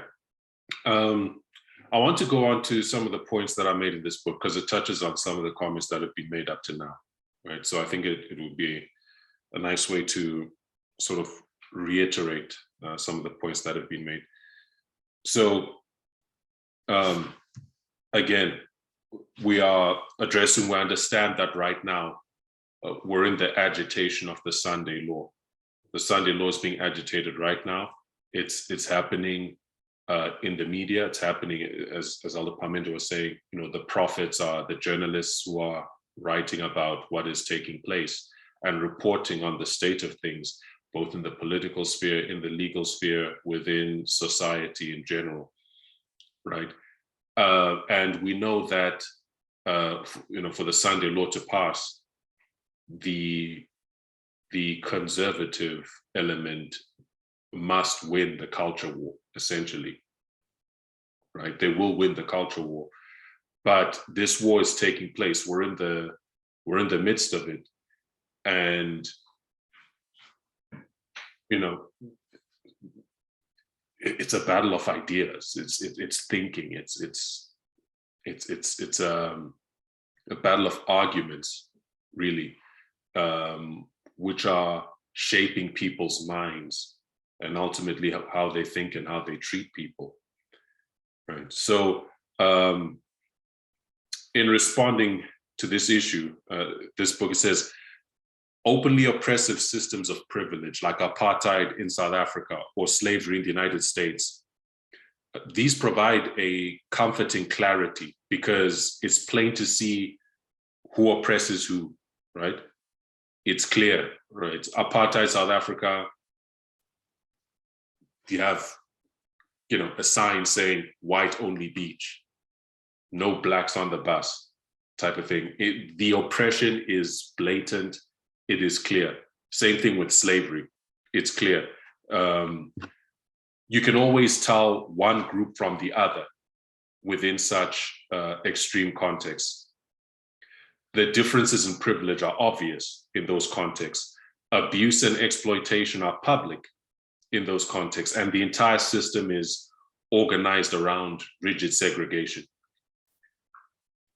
I want to go on to some of the points that I made in this book, because it touches on some of the comments that have been made up to now, right? So I think it would be a nice way to sort of reiterate some of the points that have been made. So again, we understand that right now we're in the agitation of the Sunday law. The Sunday law is being agitated right now. It's happening in the media. It's happening, as Elder Parmindo was saying, the prophets are the journalists who are writing about what is taking place and reporting on the state of things, both in the political sphere, in the legal sphere, within society in general, right? And we know that, for the Sunday law to pass, the conservative element must win the culture war, essentially, right? They will win the culture war, but this war is taking place. We're in the midst of it, and it's a battle of ideas. It's thinking. It's a battle of arguments, really, which are shaping people's minds and ultimately how they think and how they treat people, right? So in responding to this issue, this book says, openly oppressive systems of privilege like apartheid in South Africa or slavery in the United States, these provide a comforting clarity because it's plain to see who oppresses who, right? It's clear, right? Apartheid South Africa, you have, a sign saying white only beach, no blacks on the bus type of thing. The oppression is blatant. It is clear. Same thing with slavery. It's clear. You can always tell one group from the other within such extreme contexts. The differences in privilege are obvious in those contexts. Abuse and exploitation are public in those contexts, and the entire system is organized around rigid segregation,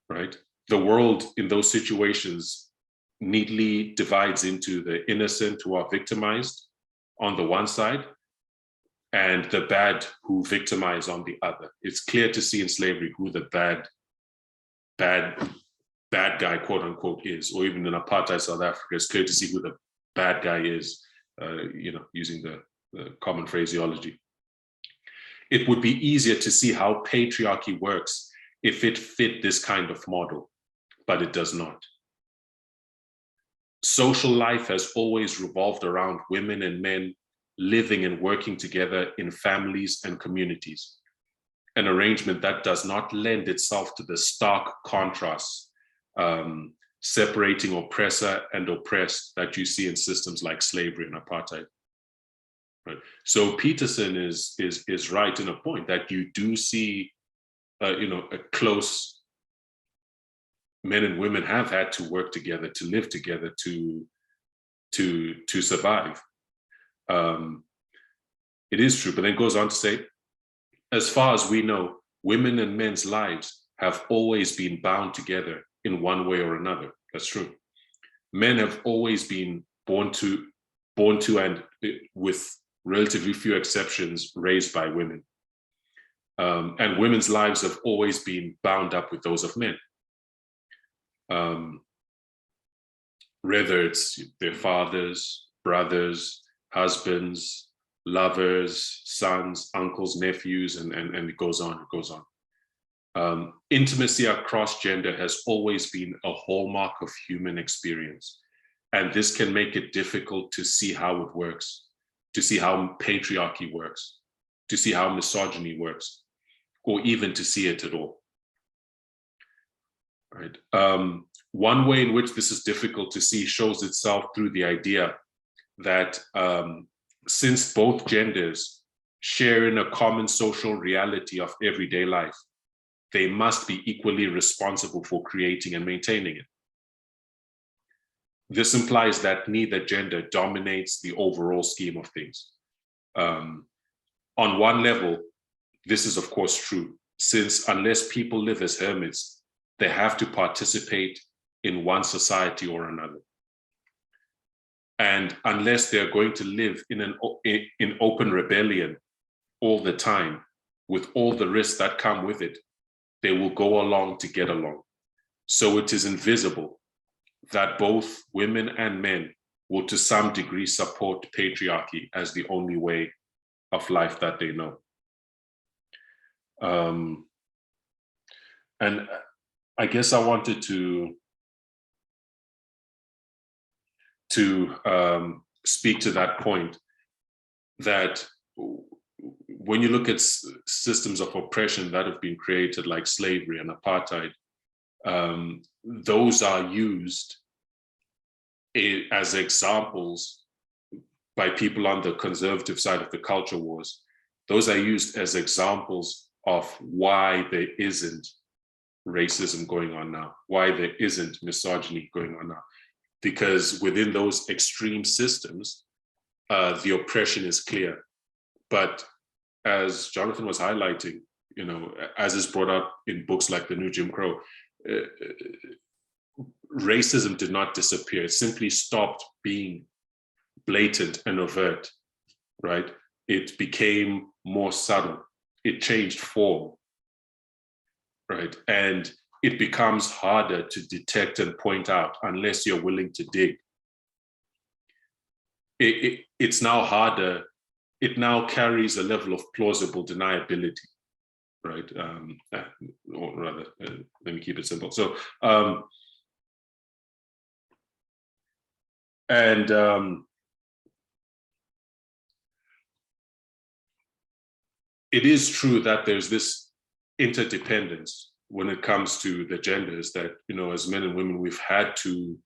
right? The world in those situations neatly divides into the innocent who are victimized on the one side and the bad who victimize on the other. It's clear to see in slavery who the bad guy, quote unquote, is, or even in apartheid South Africa, it's clear to see who the bad guy is, using the common phraseology. It would be easier to see how patriarchy works if it fit this kind of model, but it does not. Social life has always revolved around women and men living and working together in families and communities. An arrangement that does not lend itself to the stark contrasts separating oppressor and oppressed that you see in systems like slavery and apartheid. Right. So Peterson is right in a point that you do see, a close. Men and women have had to work together, to live together, to survive. It is true, but then goes on to say, as far as we know, women and men's lives have always been bound together in one way or another. That's true. Men have always been born to and with relatively few exceptions, raised by women. And women's lives have always been bound up with those of men. Whether it's their fathers, brothers, husbands, lovers, sons, uncles, nephews, and it goes on, Intimacy across gender has always been a hallmark of human experience. And this can make it difficult to see how it works, to see how patriarchy works, to see how misogyny works, or even to see it at all. Right. One way in which this is difficult to see shows itself through the idea that since both genders share in a common social reality of everyday life, they must be equally responsible for creating and maintaining it. This implies that neither gender dominates the overall scheme of things. On one level, this is of course true, since unless people live as hermits, they have to participate in one society or another. And unless they're going to live in open rebellion all the time, with all the risks that come with it, they will go along to get along. So it is invisible that both women and men will to some degree support patriarchy as the only way of life that they know. And I guess I wanted to speak to that point, that when you look at systems of oppression that have been created, like slavery and apartheid, those are used as examples by people on the conservative side of the culture wars. Those are used as examples of why there isn't racism going on now, why there isn't misogyny going on now. Because within those extreme systems, the oppression is clear. But as Jonathan was highlighting, as is brought up in books like The New Jim Crow, racism did not disappear. It simply stopped being blatant and overt, right? It became more subtle. It changed form, right? And it becomes harder to detect and point out unless you're willing to dig. It's now harder. It now carries a level of plausible deniability, right? Or rather, let me keep it simple. So, it is true that there's this interdependence when it comes to the genders, that, as men and women, we've had to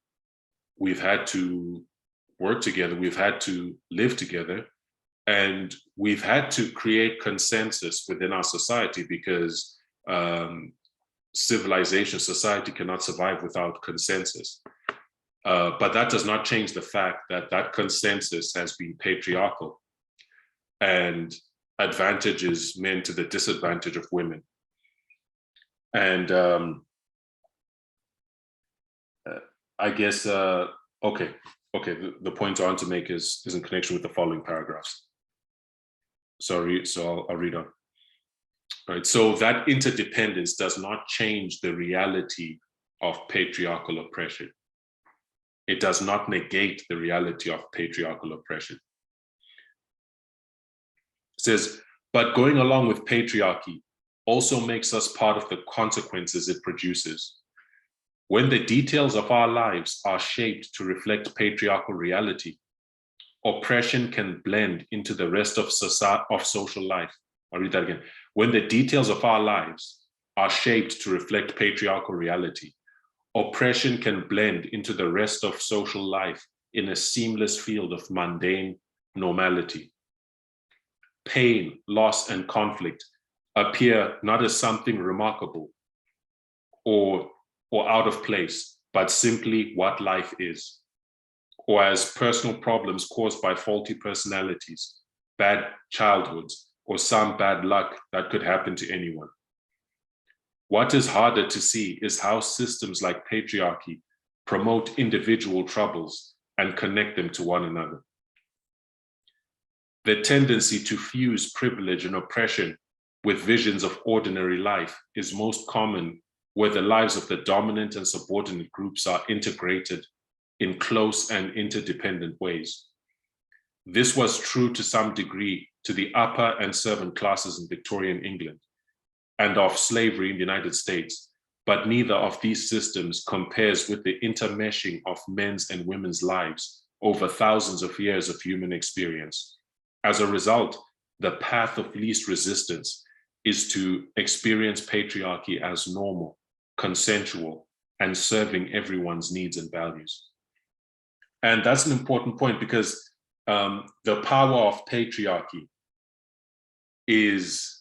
work together, we've had to live together, and we've had to create consensus within our society, because civilization, society cannot survive without consensus. But that does not change the fact that that consensus has been patriarchal and advantages men to the disadvantage of women. And I guess, okay, the point I want to make is in connection with the following paragraphs. Sorry, so I'll read on. All right, so that interdependence does not change the reality of patriarchal oppression. It does not negate the reality of patriarchal oppression. It says, but going along with patriarchy also makes us part of the consequences it produces. When the details of our lives are shaped to reflect patriarchal reality, oppression can blend into the rest of social life. I'll read that again. When the details of our lives are shaped to reflect patriarchal reality, oppression can blend into the rest of social life in a seamless field of mundane normality. Pain, loss, and conflict appear not as something remarkable or out of place, but simply what life is, or as personal problems caused by faulty personalities, bad childhoods, or some bad luck that could happen to anyone. What is harder to see is how systems like patriarchy promote individual troubles and connect them to one another. The tendency to fuse privilege and oppression with visions of ordinary life is most common where the lives of the dominant and subordinate groups are integrated in close and interdependent ways. This was true to some degree to the upper and servant classes in Victorian England and of slavery in the United States, but neither of these systems compares with the intermeshing of men's and women's lives over thousands of years of human experience. As a result, the path of least resistance is to experience patriarchy as normal, consensual, and serving everyone's needs and values. And that's an important point because the power of patriarchy is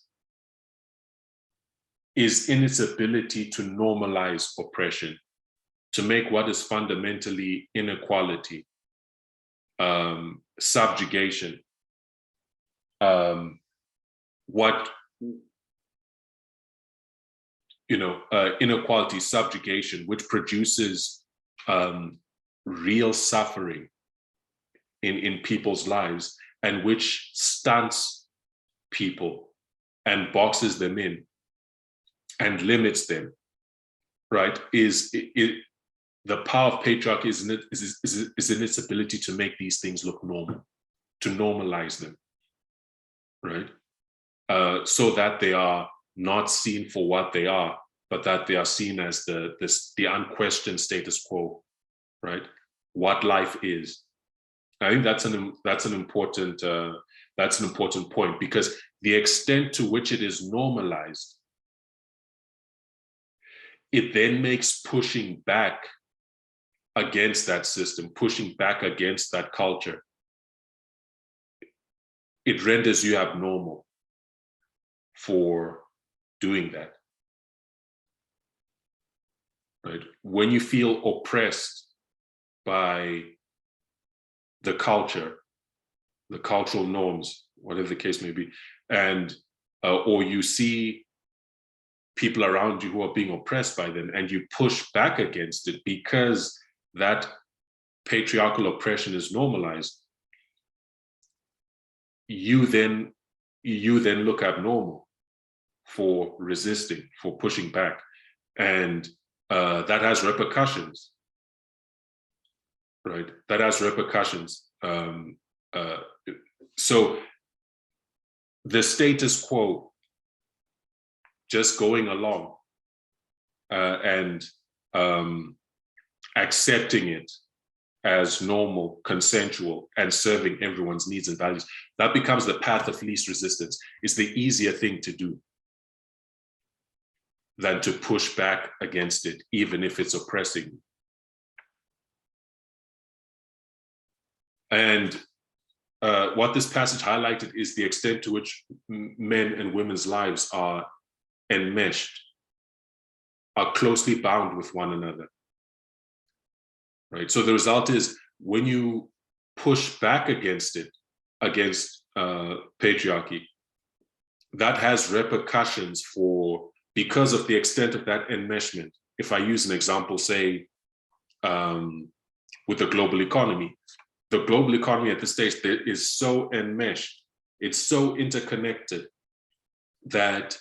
in its ability to normalize oppression, to make what is fundamentally inequality, subjugation, inequality, subjugation, which produces real suffering in people's lives and which stunts people and boxes them in and limits them, right? The power of patriarchy is in its ability to make these things look normal, to normalize them, right? So that they are not seen for what they are, but that they are seen as the unquestioned status quo, right? What life is. I think that's an important point, because the extent to which it is normalized, it then makes pushing back against that system, pushing back against that culture, it renders you abnormal for doing that, right? When you feel oppressed by the culture, the cultural norms, whatever the case may be, and or you see people around you who are being oppressed by them and you push back against it because that patriarchal oppression is normalized, you then look abnormal for resisting, for pushing back. And that has repercussions, right? That has repercussions. So the status quo, just going along and accepting it as normal, consensual, and serving everyone's needs and values, that becomes the path of least resistance. It's the easier thing to do than to push back against it, even if it's oppressing. And what this passage highlighted is the extent to which men and women's lives are enmeshed, are closely bound with one another, right? So the result is when you push back against it, against patriarchy, that has repercussions because of the extent of that enmeshment. If I use an example, say, with the global economy at this stage is so enmeshed, it's so interconnected that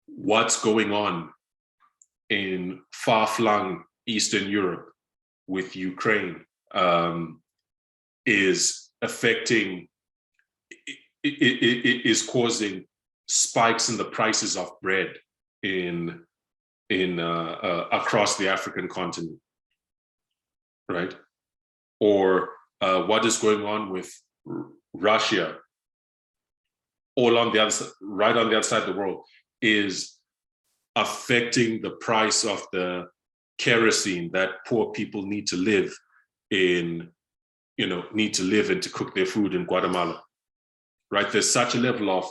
what's going on in far-flung Eastern Europe with Ukraine is affecting, is causing spikes in the prices of bread in across the African continent, right? Or what is going on with Russia, all on the other side, right on the other side of the world, is affecting the price of the kerosene that poor people need to live in, need to live and to cook their food in Guatemala, right? There's such a level of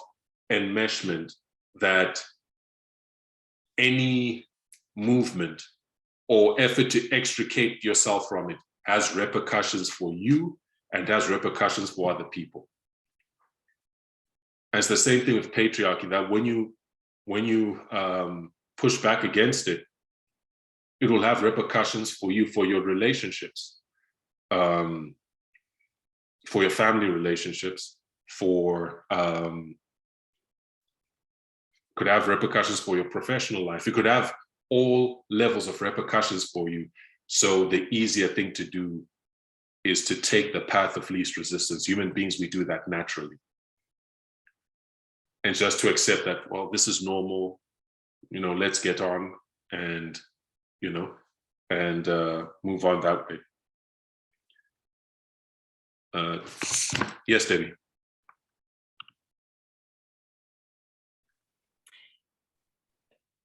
enmeshment that any movement or effort to extricate yourself from it has repercussions for you and has repercussions for other people. And it's the same thing with patriarchy, that when you push back against it, it will have repercussions for you, for your relationships, for your family relationships, could have repercussions for your professional life. It could have all levels of repercussions for you. So the easier thing to do is to take the path of least resistance. Human beings, we do that naturally. And just to accept that, well, this is normal, let's get on and, move on that way. Yes, Debbie.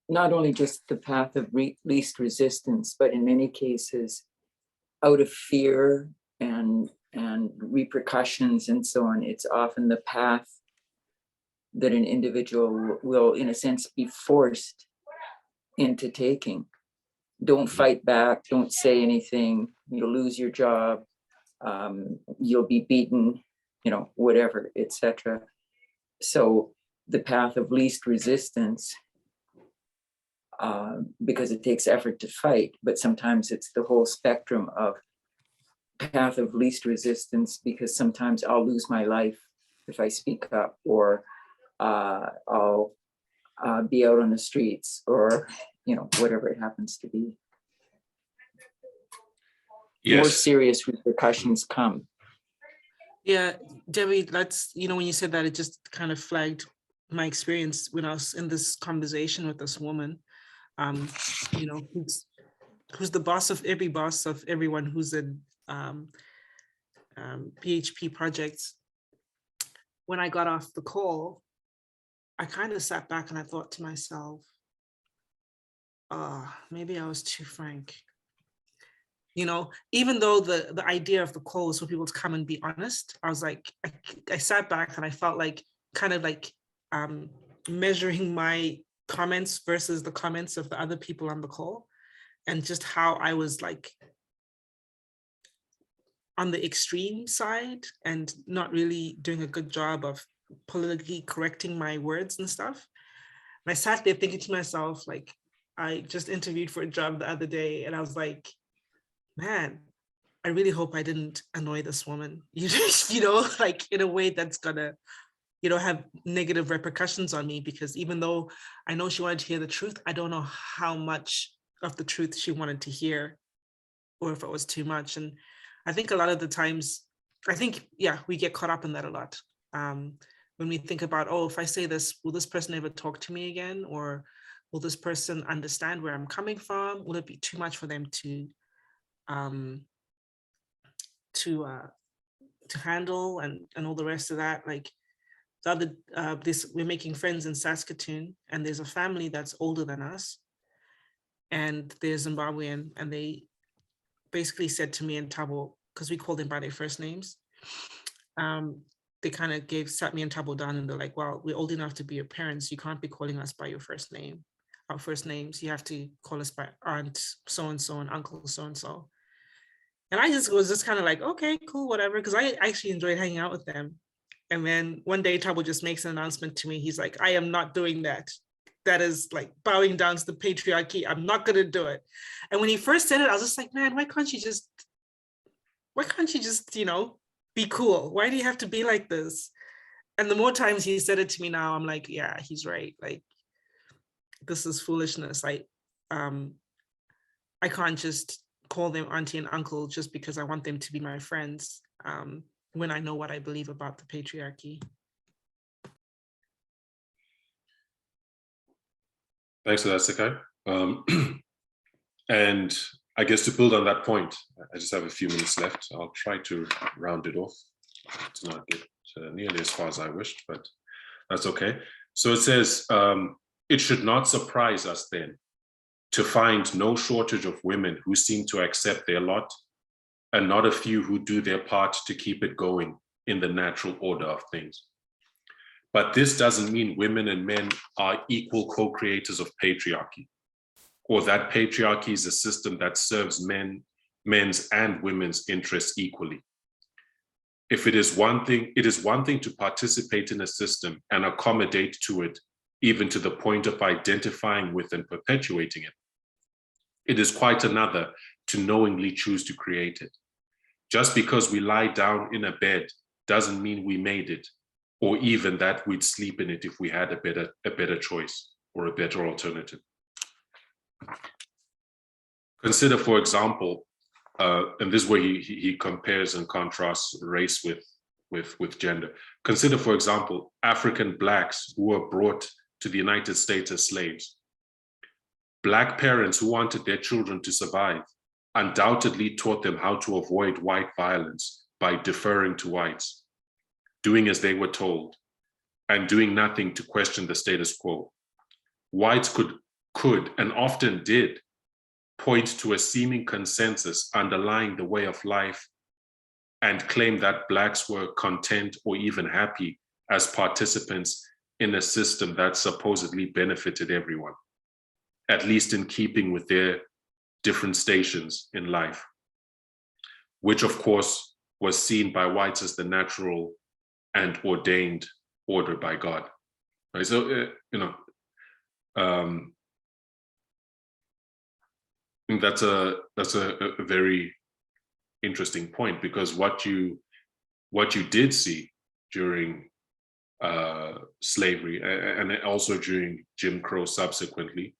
Not only just the path of least resistance, but in many cases, out of fear and repercussions and so on, it's often the path that an individual will, in a sense, be forced into taking. Don't fight back, don't say anything, you'll lose your job, you'll be beaten, whatever, etc. So the path of least resistance, because it takes effort to fight, but sometimes it's the whole spectrum of path of least resistance, because sometimes I'll lose my life if I speak up, or I'll be out on the streets, or whatever it happens to be. Yes. More serious repercussions come. Yeah, Debbie, that's, when you said that, it just kind of flagged my experience when I was in this conversation with this woman, who's the boss of everyone who's in PHP projects. When I got off the call, I kind of sat back and I thought to myself, maybe I was too frank. Even though the idea of the call was for people to come and be honest, I was like, I sat back and I felt like kind of like measuring my comments versus the comments of the other people on the call, and just how I was like on the extreme side and not really doing a good job of politically correcting my words and stuff. And I sat there thinking to myself, like, I just interviewed for a job the other day, and I was like, man, I really hope I didn't annoy this woman, like in a way that's gonna, have negative repercussions on me, because even though I know she wanted to hear the truth, I don't know how much of the truth she wanted to hear, or if it was too much. And I think a lot of the times, we get caught up in that a lot. When we think about, if I say this, will this person ever talk to me again? Or will this person understand where I'm coming from? Will it be too much for them to handle, and all the rest of that? Like the other, we're making friends in Saskatoon, and there's a family that's older than us, and they're Zimbabwean, and they basically said to me and Tabo, because we called them by their first names, they kind of sat me and Tabo down, and they're like, well, we're old enough to be your parents, you can't be calling us by your first name, our first names, you have to call us by aunt so-and-so and uncle so-and-so. And I was just kind of like, okay, cool, whatever, because I actually enjoyed hanging out with them. And then one day Tabo just makes an announcement to me. He's like, I am not doing that. That is like bowing down to the patriarchy. I'm not going to do it. And when he first said it, I was just like, man, why can't you just, be cool? Why do you have to be like this? And the more times he said it to me now, I'm like, yeah, he's right. Like, this is foolishness. I can't just call them auntie and uncle just because I want them to be my friends, when I know what I believe about the patriarchy. Thanks for that, Sakai. And I guess to build on that point, I just have a few minutes left. I'll try to round it off to not get nearly as far as I wished, but that's okay. So it says, it should not surprise us then to find no shortage of women who seem to accept their lot, and not a few who do their part to keep it going in the natural order of things. But this doesn't mean women and men are equal co-creators of patriarchy, or that patriarchy is a system that serves men's and women's interests equally. If it is one thing to participate in a system and accommodate to it, even to the point of identifying with and perpetuating it. It is quite another to knowingly choose to create it. Just because we lie down in a bed doesn't mean we made it, or even that we'd sleep in it if we had a better choice or a better alternative. Consider, for example, and this is where he compares and contrasts race with gender. Consider, for example, African Blacks who were brought to the United States as slaves. Black parents who wanted their children to survive undoubtedly taught them how to avoid white violence by deferring to whites, doing as they were told, and doing nothing to question the status quo. Whites could and often did point to a seeming consensus underlying the way of life and claim that Blacks were content or even happy as participants in a system that supposedly benefited everyone, at least in keeping with their different stations in life, which of course was seen by whites as the natural and ordained order by God. Right? So, I think that's a very interesting point, because what you did see during slavery and also during Jim Crow subsequently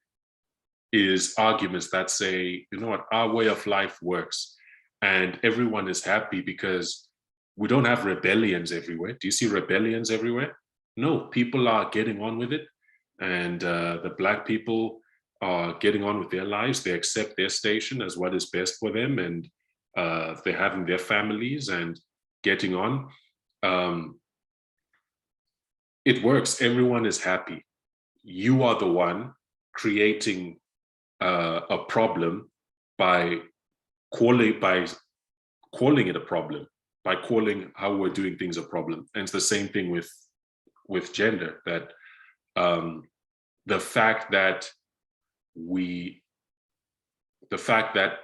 is arguments that say, you know what, our way of life works and everyone is happy because we don't have rebellions everywhere. Do you see rebellions everywhere? No, people are getting on with it, and the Black people are getting on with their lives. They accept their station as what is best for them, and they're having their families and getting on. It works. Everyone is happy. You are the one creating a problem by calling it a problem, by calling how we're doing things a problem. And it's the same thing with gender, that the fact that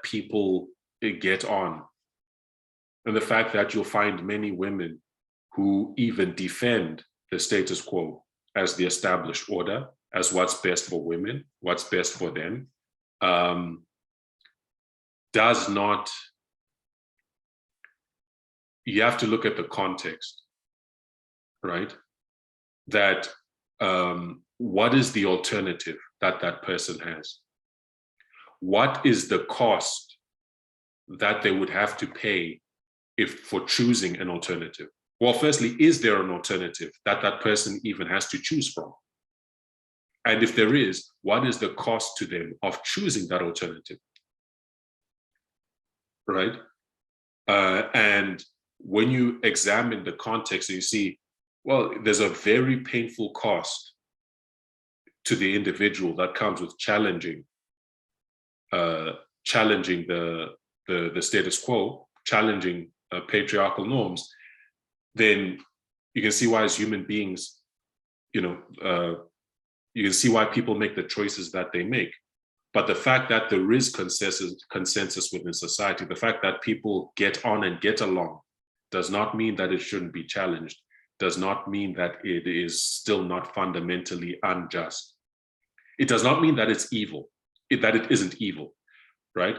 people get on, and the fact that you'll find many women who even defend the status quo as the established order, as what's best for women, what's best for them, does not, you have to look at the context, right? That what is the alternative that that person has? What is the cost that they would have to pay for choosing an alternative? Well, firstly, is there an alternative that that person even has to choose from? And if there is, what is the cost to them of choosing that alternative? Right? And when you examine the context, you see, well, there's a very painful cost to the individual that comes with challenging the status quo, challenging patriarchal norms. Then you can see why, as human beings, you can see why people make the choices that they make. But the fact that there is consensus within society, the fact that people get on and get along, does not mean that it shouldn't be challenged, does not mean that it is still not fundamentally unjust. It does not mean that it's evil, that it isn't evil, right?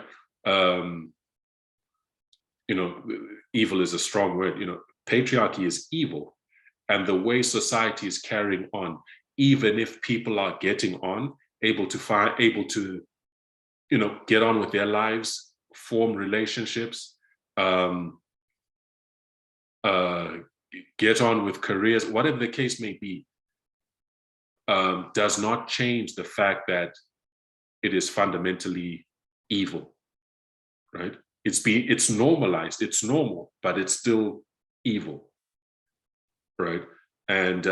Evil is a strong word. Patriarchy is evil, and the way society is carrying on, even if people are getting on, able to get on with their lives, form relationships, get on with careers, whatever the case may be, does not change the fact that it is fundamentally evil. right? It's normalized, it's normal, but it's still evil, right? And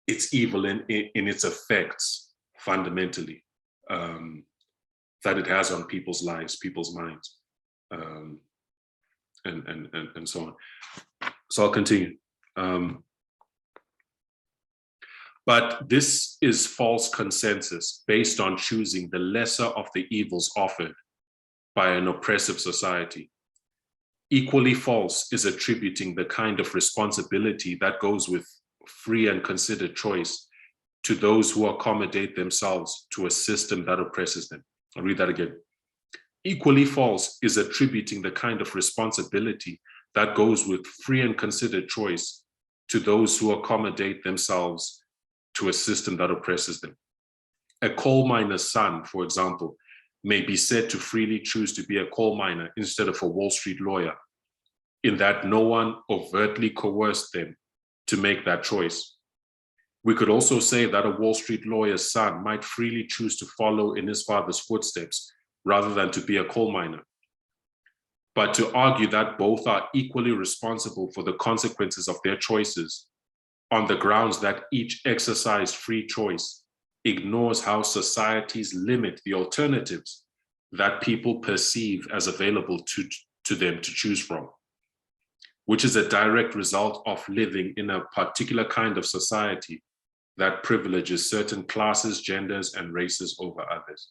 it's evil in its effects fundamentally, that it has on people's lives, people's minds, and so on. So I'll continue. But this is false consensus based on choosing the lesser of the evils offered by an oppressive society. Equally false is attributing the kind of responsibility that goes with free and considered choice to those who accommodate themselves to a system that oppresses them. I'll read that again. Equally false is attributing the kind of responsibility that goes with free and considered choice to those who accommodate themselves to a system that oppresses them. A coal miner's son, for example, may be said to freely choose to be a coal miner instead of a Wall Street lawyer, in that no one overtly coerced them to make that choice. We could also say that a Wall Street lawyer's son might freely choose to follow in his father's footsteps rather than to be a coal miner. But to argue that both are equally responsible for the consequences of their choices on the grounds that each exercised free choice ignores how societies limit the alternatives that people perceive as available to them to choose from, which is a direct result of living in a particular kind of society that privileges certain classes, genders, and races over others,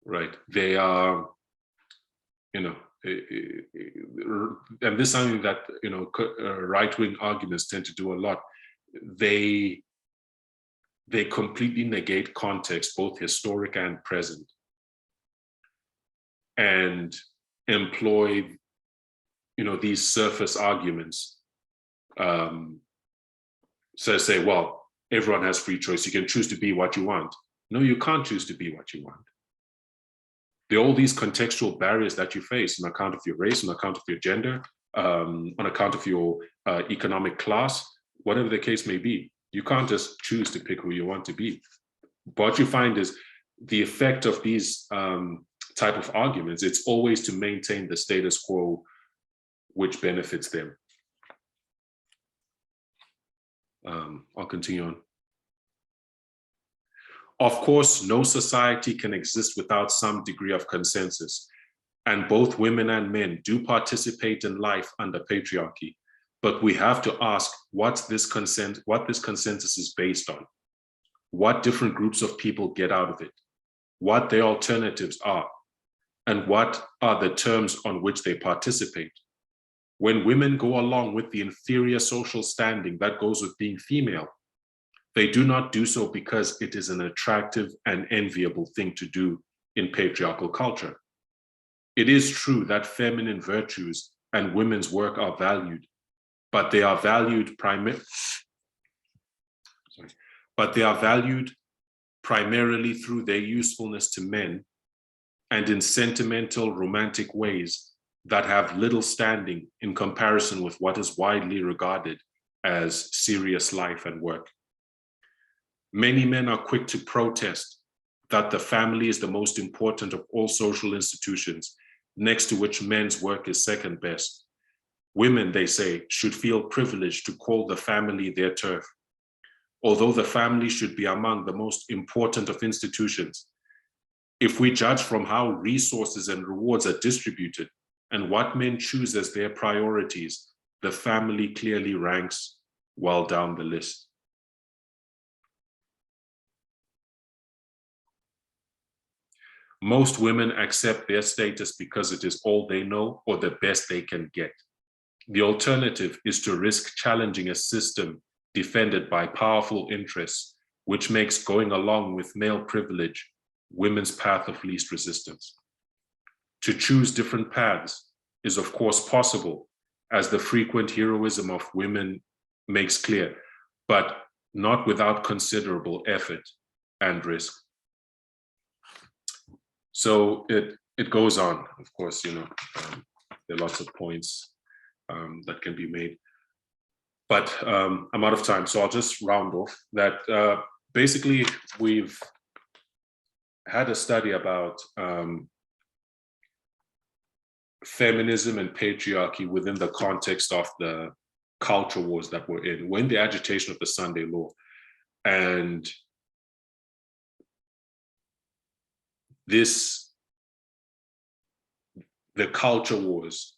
right? They are, and this is something that, right-wing arguments tend to do a lot. They completely negate context, both historic and present, and employ, these surface arguments. So say, well, everyone has free choice. You can choose to be what you want. No, you can't choose to be what you want. There are all these contextual barriers that you face on account of your race, on account of your gender, on account of your economic class, whatever the case may be. You can't just choose to pick who you want to be. What you find is the effect of these type of arguments, it's always to maintain the status quo, which benefits them. I'll continue on. Of course, no society can exist without some degree of consensus, and both women and men do participate in life under patriarchy. But we have to ask what this consensus is based on, what different groups of people get out of it, what their alternatives are, and what are the terms on which they participate. When women go along with the inferior social standing that goes with being female, they do not do so because it is an attractive and enviable thing to do in patriarchal culture. It is true that feminine virtues and women's work are valued, but they are valued primarily through their usefulness to men and in sentimental, romantic ways that have little standing in comparison with what is widely regarded as serious life and work. Many men are quick to protest that the family is the most important of all social institutions, next to which men's work is second best. Women, they say, should feel privileged to call the family their turf. Although the family should be among the most important of institutions, if we judge from how resources and rewards are distributed and what men choose as their priorities, the family clearly ranks well down the list. Most women accept their status because it is all they know or the best they can get. The alternative is to risk challenging a system defended by powerful interests, which makes going along with male privilege women's path of least resistance. To choose different paths is of course possible, as the frequent heroism of women makes clear, but not without considerable effort and risk. So it goes on, of course, there are lots of points that can be made, but I'm out of time, so I'll just round off that basically we've had a study about feminism and patriarchy within the context of the culture wars that we're in. We're in the agitation of the Sunday law. And the culture wars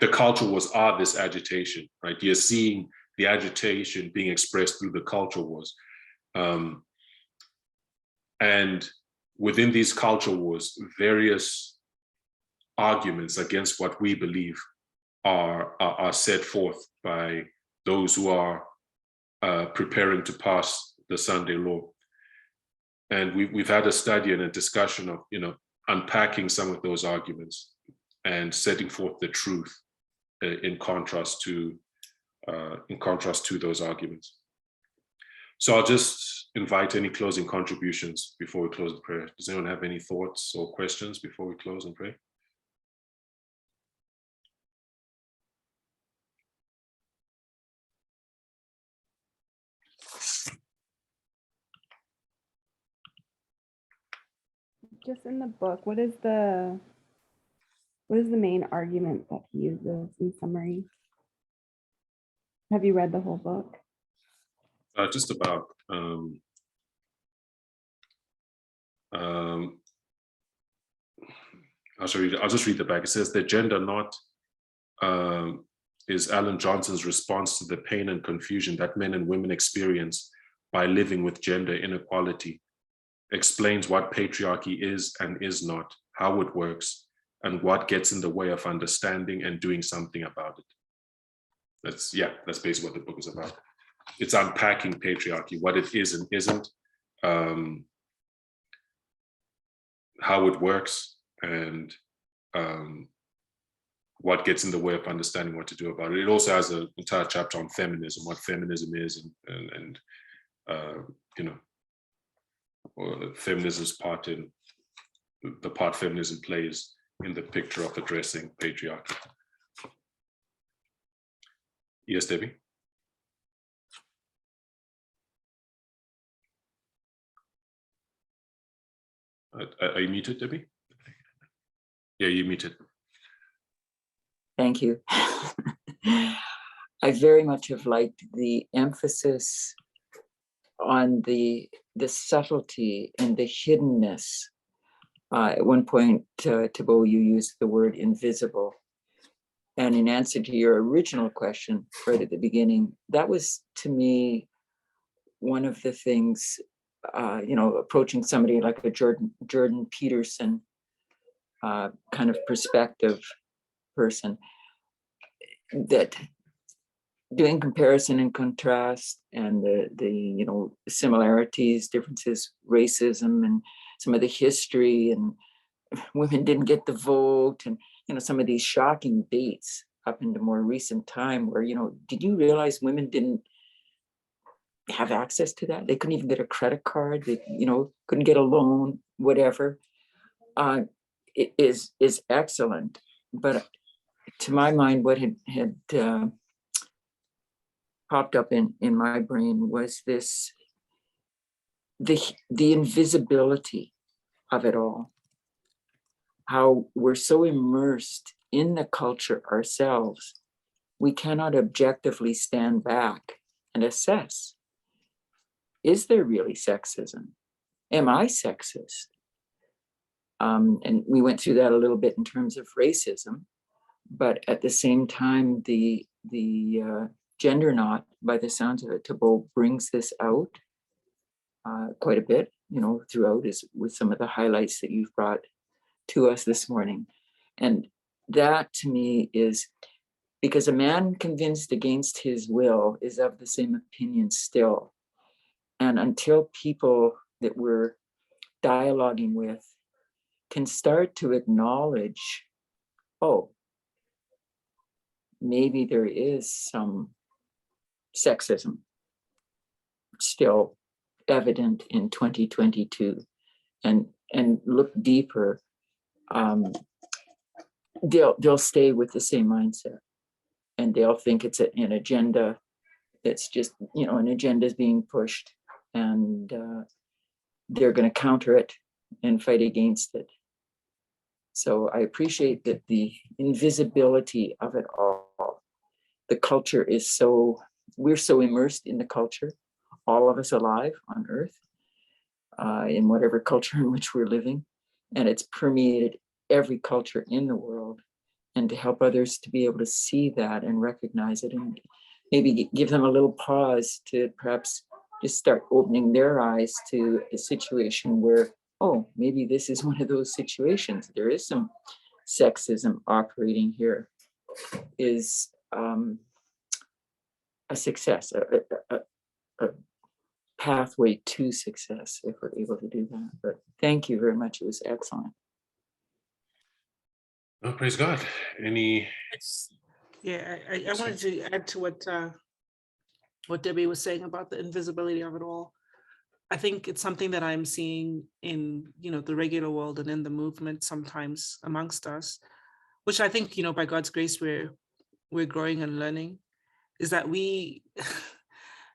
the culture wars are this agitation, right? You're seeing the agitation being expressed through the culture wars. And within these culture wars, various arguments against what we believe are set forth by those who are preparing to pass the Sunday law. And we've had a study and a discussion of, unpacking some of those arguments and setting forth the truth in contrast to those arguments. So I'll just invite any closing contributions before we close the prayer. Does anyone have any thoughts or questions before we close and pray? Just in the book, what is the main argument that he uses in summary? Have you read the whole book? Just about. I'll just read the back. It says the gender not is Alan Johnson's response to the pain and confusion that men and women experience by living with gender inequality, explains what patriarchy is and is not, how it works, and what gets in the way of understanding and doing something about it. That's basically what the book is about. It's unpacking patriarchy, what it is and isn't, how it works, and what gets in the way of understanding what to do about it. It also has an entire chapter on feminism, what feminism is, and feminism's part in the part feminism plays in the picture of addressing patriarchy. Yes, Debbie? Are you muted, Debbie? Yeah, you're muted. Thank you. I very much have liked the emphasis on the subtlety and the hiddenness. At one point, Thibault, you used the word invisible. And in answer to your original question right at the beginning, that was to me one of the things, approaching somebody like a Jordan Peterson kind of perspective person, that doing comparison and contrast and the similarities, differences, racism, and some of the history, and women didn't get the vote, and some of these shocking dates up into more recent time where, did you realize women didn't have access to that? They couldn't even get a credit card. They, couldn't get a loan, whatever. It is excellent. But to my mind, what had popped up in my brain was this, the invisibility of it all. How we're so immersed in the culture ourselves, we cannot objectively stand back and assess, is there really sexism? Am I sexist? And we went through that a little bit in terms of racism, but at the same time, the gender knot, by the sounds of it, Thibault brings this out quite a bit, throughout, is with some of the highlights that you've brought to us this morning. And that to me is because a man convinced against his will is of the same opinion still. And until people that we're dialoguing with can start to acknowledge, oh, maybe there is some sexism still evident in 2022, and look deeper, they'll stay with the same mindset, and they'll think it's an agenda that's just, an agenda is being pushed, and they're going to counter it and fight against it. So I appreciate that the invisibility of it all. The culture is so, we're so immersed in the culture, all of us alive on Earth, in whatever culture in which we're living. And it's permeated every culture in the world. And to help others to be able to see that and recognize it, and maybe give them a little pause to perhaps just start opening their eyes to a situation where, oh, maybe this is one of those situations. There is some sexism operating here, is a success, a pathway to success if we're able to do that. But thank you very much. It was excellent. Oh, praise God. Any? Yeah, I wanted to add to what Debbie was saying about the invisibility of it all. I think it's something that I'm seeing in, the regular world and in the movement sometimes amongst us, which I think, by God's grace, we're growing and learning, is that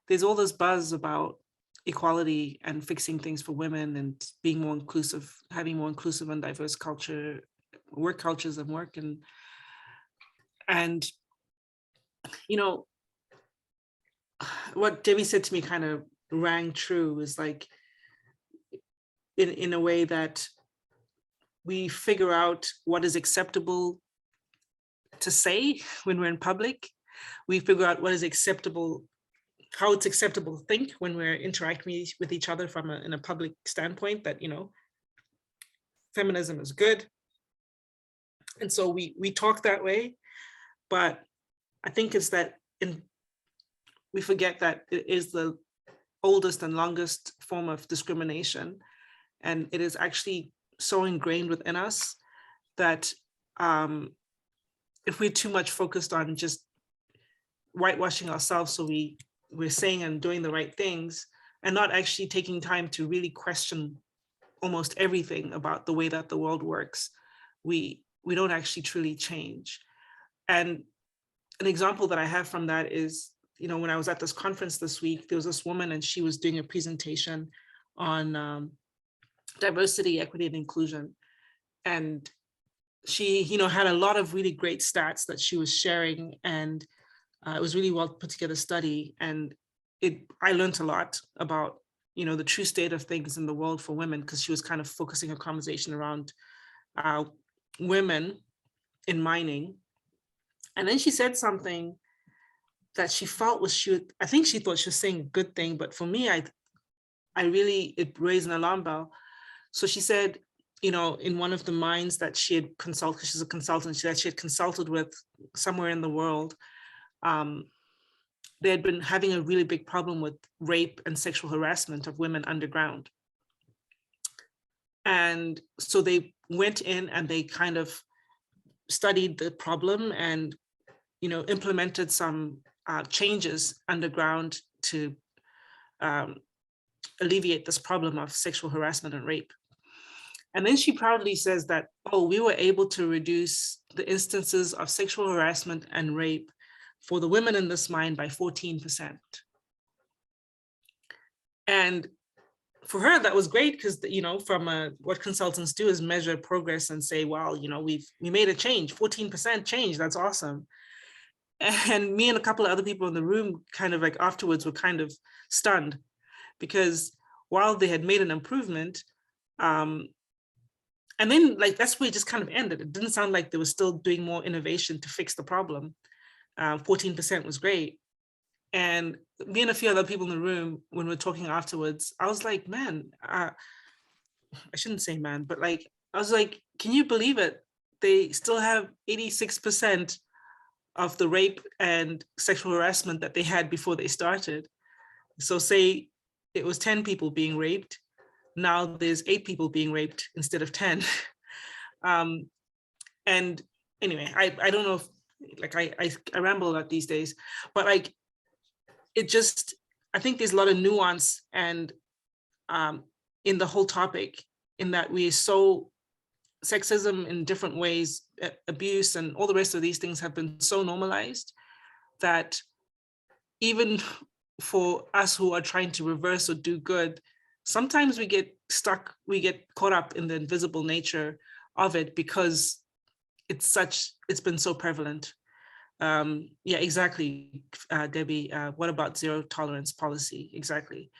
there's all this buzz about equality and fixing things for women and being more inclusive, having more inclusive and diverse work cultures and work. And what Debbie said to me kind of rang true, is like, in a way that we figure out what is acceptable to say when we're in public. We figure out what is acceptable, how it's acceptable to think when we're interacting with each other in a public standpoint, that, feminism is good. And so we talk that way, but I think it's that we forget that it is the oldest and longest form of discrimination. And it is actually so ingrained within us that if we're too much focused on just whitewashing ourselves, so we're saying and doing the right things and not actually taking time to really question almost everything about the way that the world works, we don't actually truly change. And an example that I have from that is, when I was at this conference this week, there was this woman and she was doing a presentation on diversity, equity, and inclusion. And she, had a lot of really great stats that she was sharing, and it was really well put together study. And I learned a lot about, the true state of things in the world for women, because she was kind of focusing a conversation around women in mining. And then she said something that she felt I think she thought she was saying a good thing, but for me, it raised an alarm bell. So she said, in one of the mines that she had consulted, because she's a consultant, she had consulted with somewhere in the world, they had been having a really big problem with rape and sexual harassment of women underground. And so they went in and they kind of studied the problem and, implemented some changes underground to alleviate this problem of sexual harassment and rape. And then she proudly says that, we were able to reduce the instances of sexual harassment and rape for the women in this mine by 14%. And for her, that was great, because, from what consultants do is measure progress and say, well, we made a change, 14% change, that's awesome. And me and a couple of other people in the room kind of like afterwards were kind of stunned, because while they had made an improvement, and then that's where it just kind of ended. It didn't sound like they were still doing more innovation to fix the problem. 14% was great. And me and a few other people in the room, when we were talking afterwards, I was like, man, I shouldn't say man, but I was like, can you believe it? They still have 86% of the rape and sexual harassment that they had before they started. So say it was 10 people being raped, now there's 8 people being raped instead of 10. And anyway, I don't know if I ramble a lot these days, but I think there's a lot of nuance and in the whole topic, in that we so sexism in different ways, abuse and all the rest of these things have been so normalized that even for us who are trying to reverse or do good, sometimes we get stuck, we get caught up in the invisible nature of it because it's been so prevalent. Yeah, exactly, Debbie. What about zero tolerance policy? Exactly.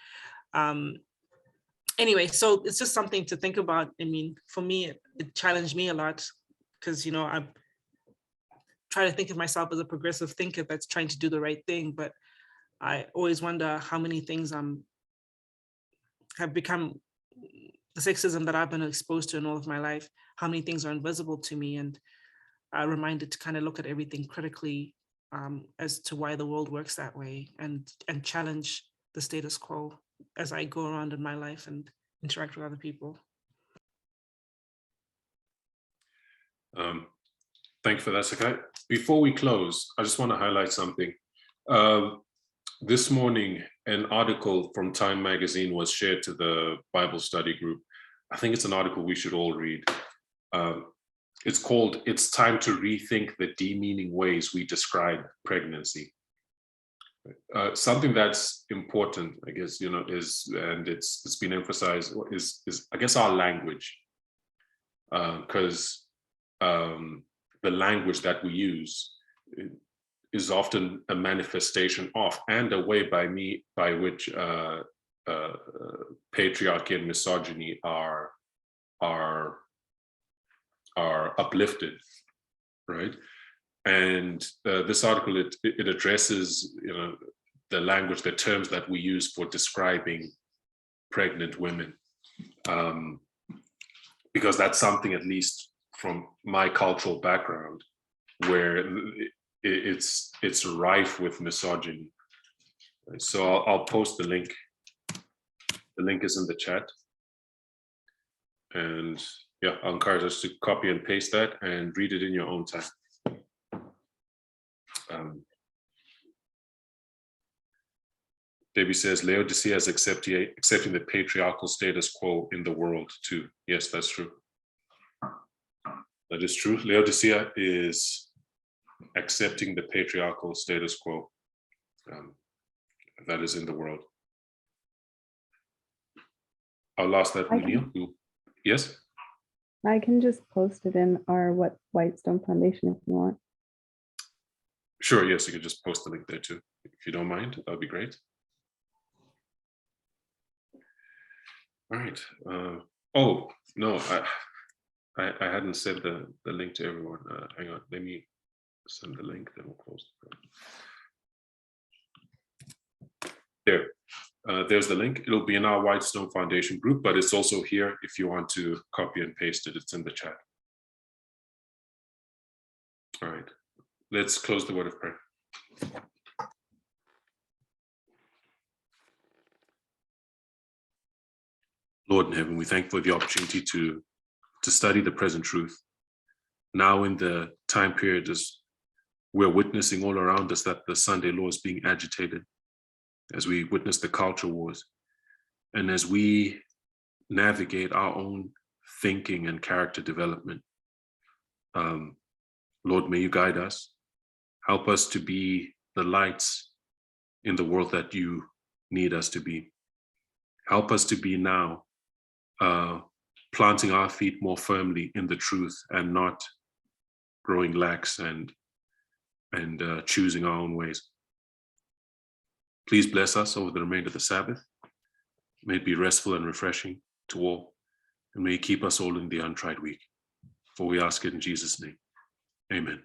Anyway, so it's just something to think about. I mean, for me, it challenged me a lot because, you know, I try to think of myself as a progressive thinker that's trying to do the right thing, but I always wonder how many things have become the sexism that I've been exposed to in all of my life, how many things are invisible to me, and reminded to kind of look at everything critically as to why the world works that way, and challenge the status quo as I go around in my life and interact with other people. Thank you for that, Sakai. Before we close, I just want to highlight something. This morning, an article from Time magazine was shared to the Bible study group. I think it's an article we should all read. It's called, "It's Time to Rethink the Demeaning Ways We Describe Pregnancy." Something that's important, I guess, you know, is, and it's been emphasized, is I guess our language. Because the language that we use is often a manifestation of and a way by which patriarchy and misogyny are uplifted, right? And this article, it addresses, you know, the language, the terms that we use for describing pregnant women, because that's something, at least from my cultural background, where it's rife with misogyny. So I'll post the link. The link is in the chat. And yeah, I'll encourage us to copy and paste that and read it in your own time. Debbie says, Laodicea is accepting the patriarchal status quo in the world too. Yes, that's true. That is true. Laodicea is accepting the patriarchal status quo that is in the world. I'll ask that with Neil. Yes? I can just post it in our Whitestone Foundation if you want. Sure, yes, you can just post the link there too. If you don't mind, that would be great. All right. Oh, no, I hadn't sent the link to everyone. Hang on, let me send the link, then we'll close the there. There's the link. It'll be in our Whitestone Foundation group, but it's also here if you want to copy and paste it. It's in the chat. All right, let's close the word of prayer. Lord in heaven, we thank you for the opportunity to study the present truth. Now in the time period as we're witnessing all around us that the Sunday law is being agitated, as we witness the culture wars, and as we navigate our own thinking and character development. Lord, may you guide us. Help us to be the lights in the world that you need us to be. Help us to be now planting our feet more firmly in the truth and not growing lax and choosing our own ways. Please bless us over the remainder of the Sabbath. May it be restful and refreshing to all, and may you keep us all in the untried week. For we ask it in Jesus' name. Amen.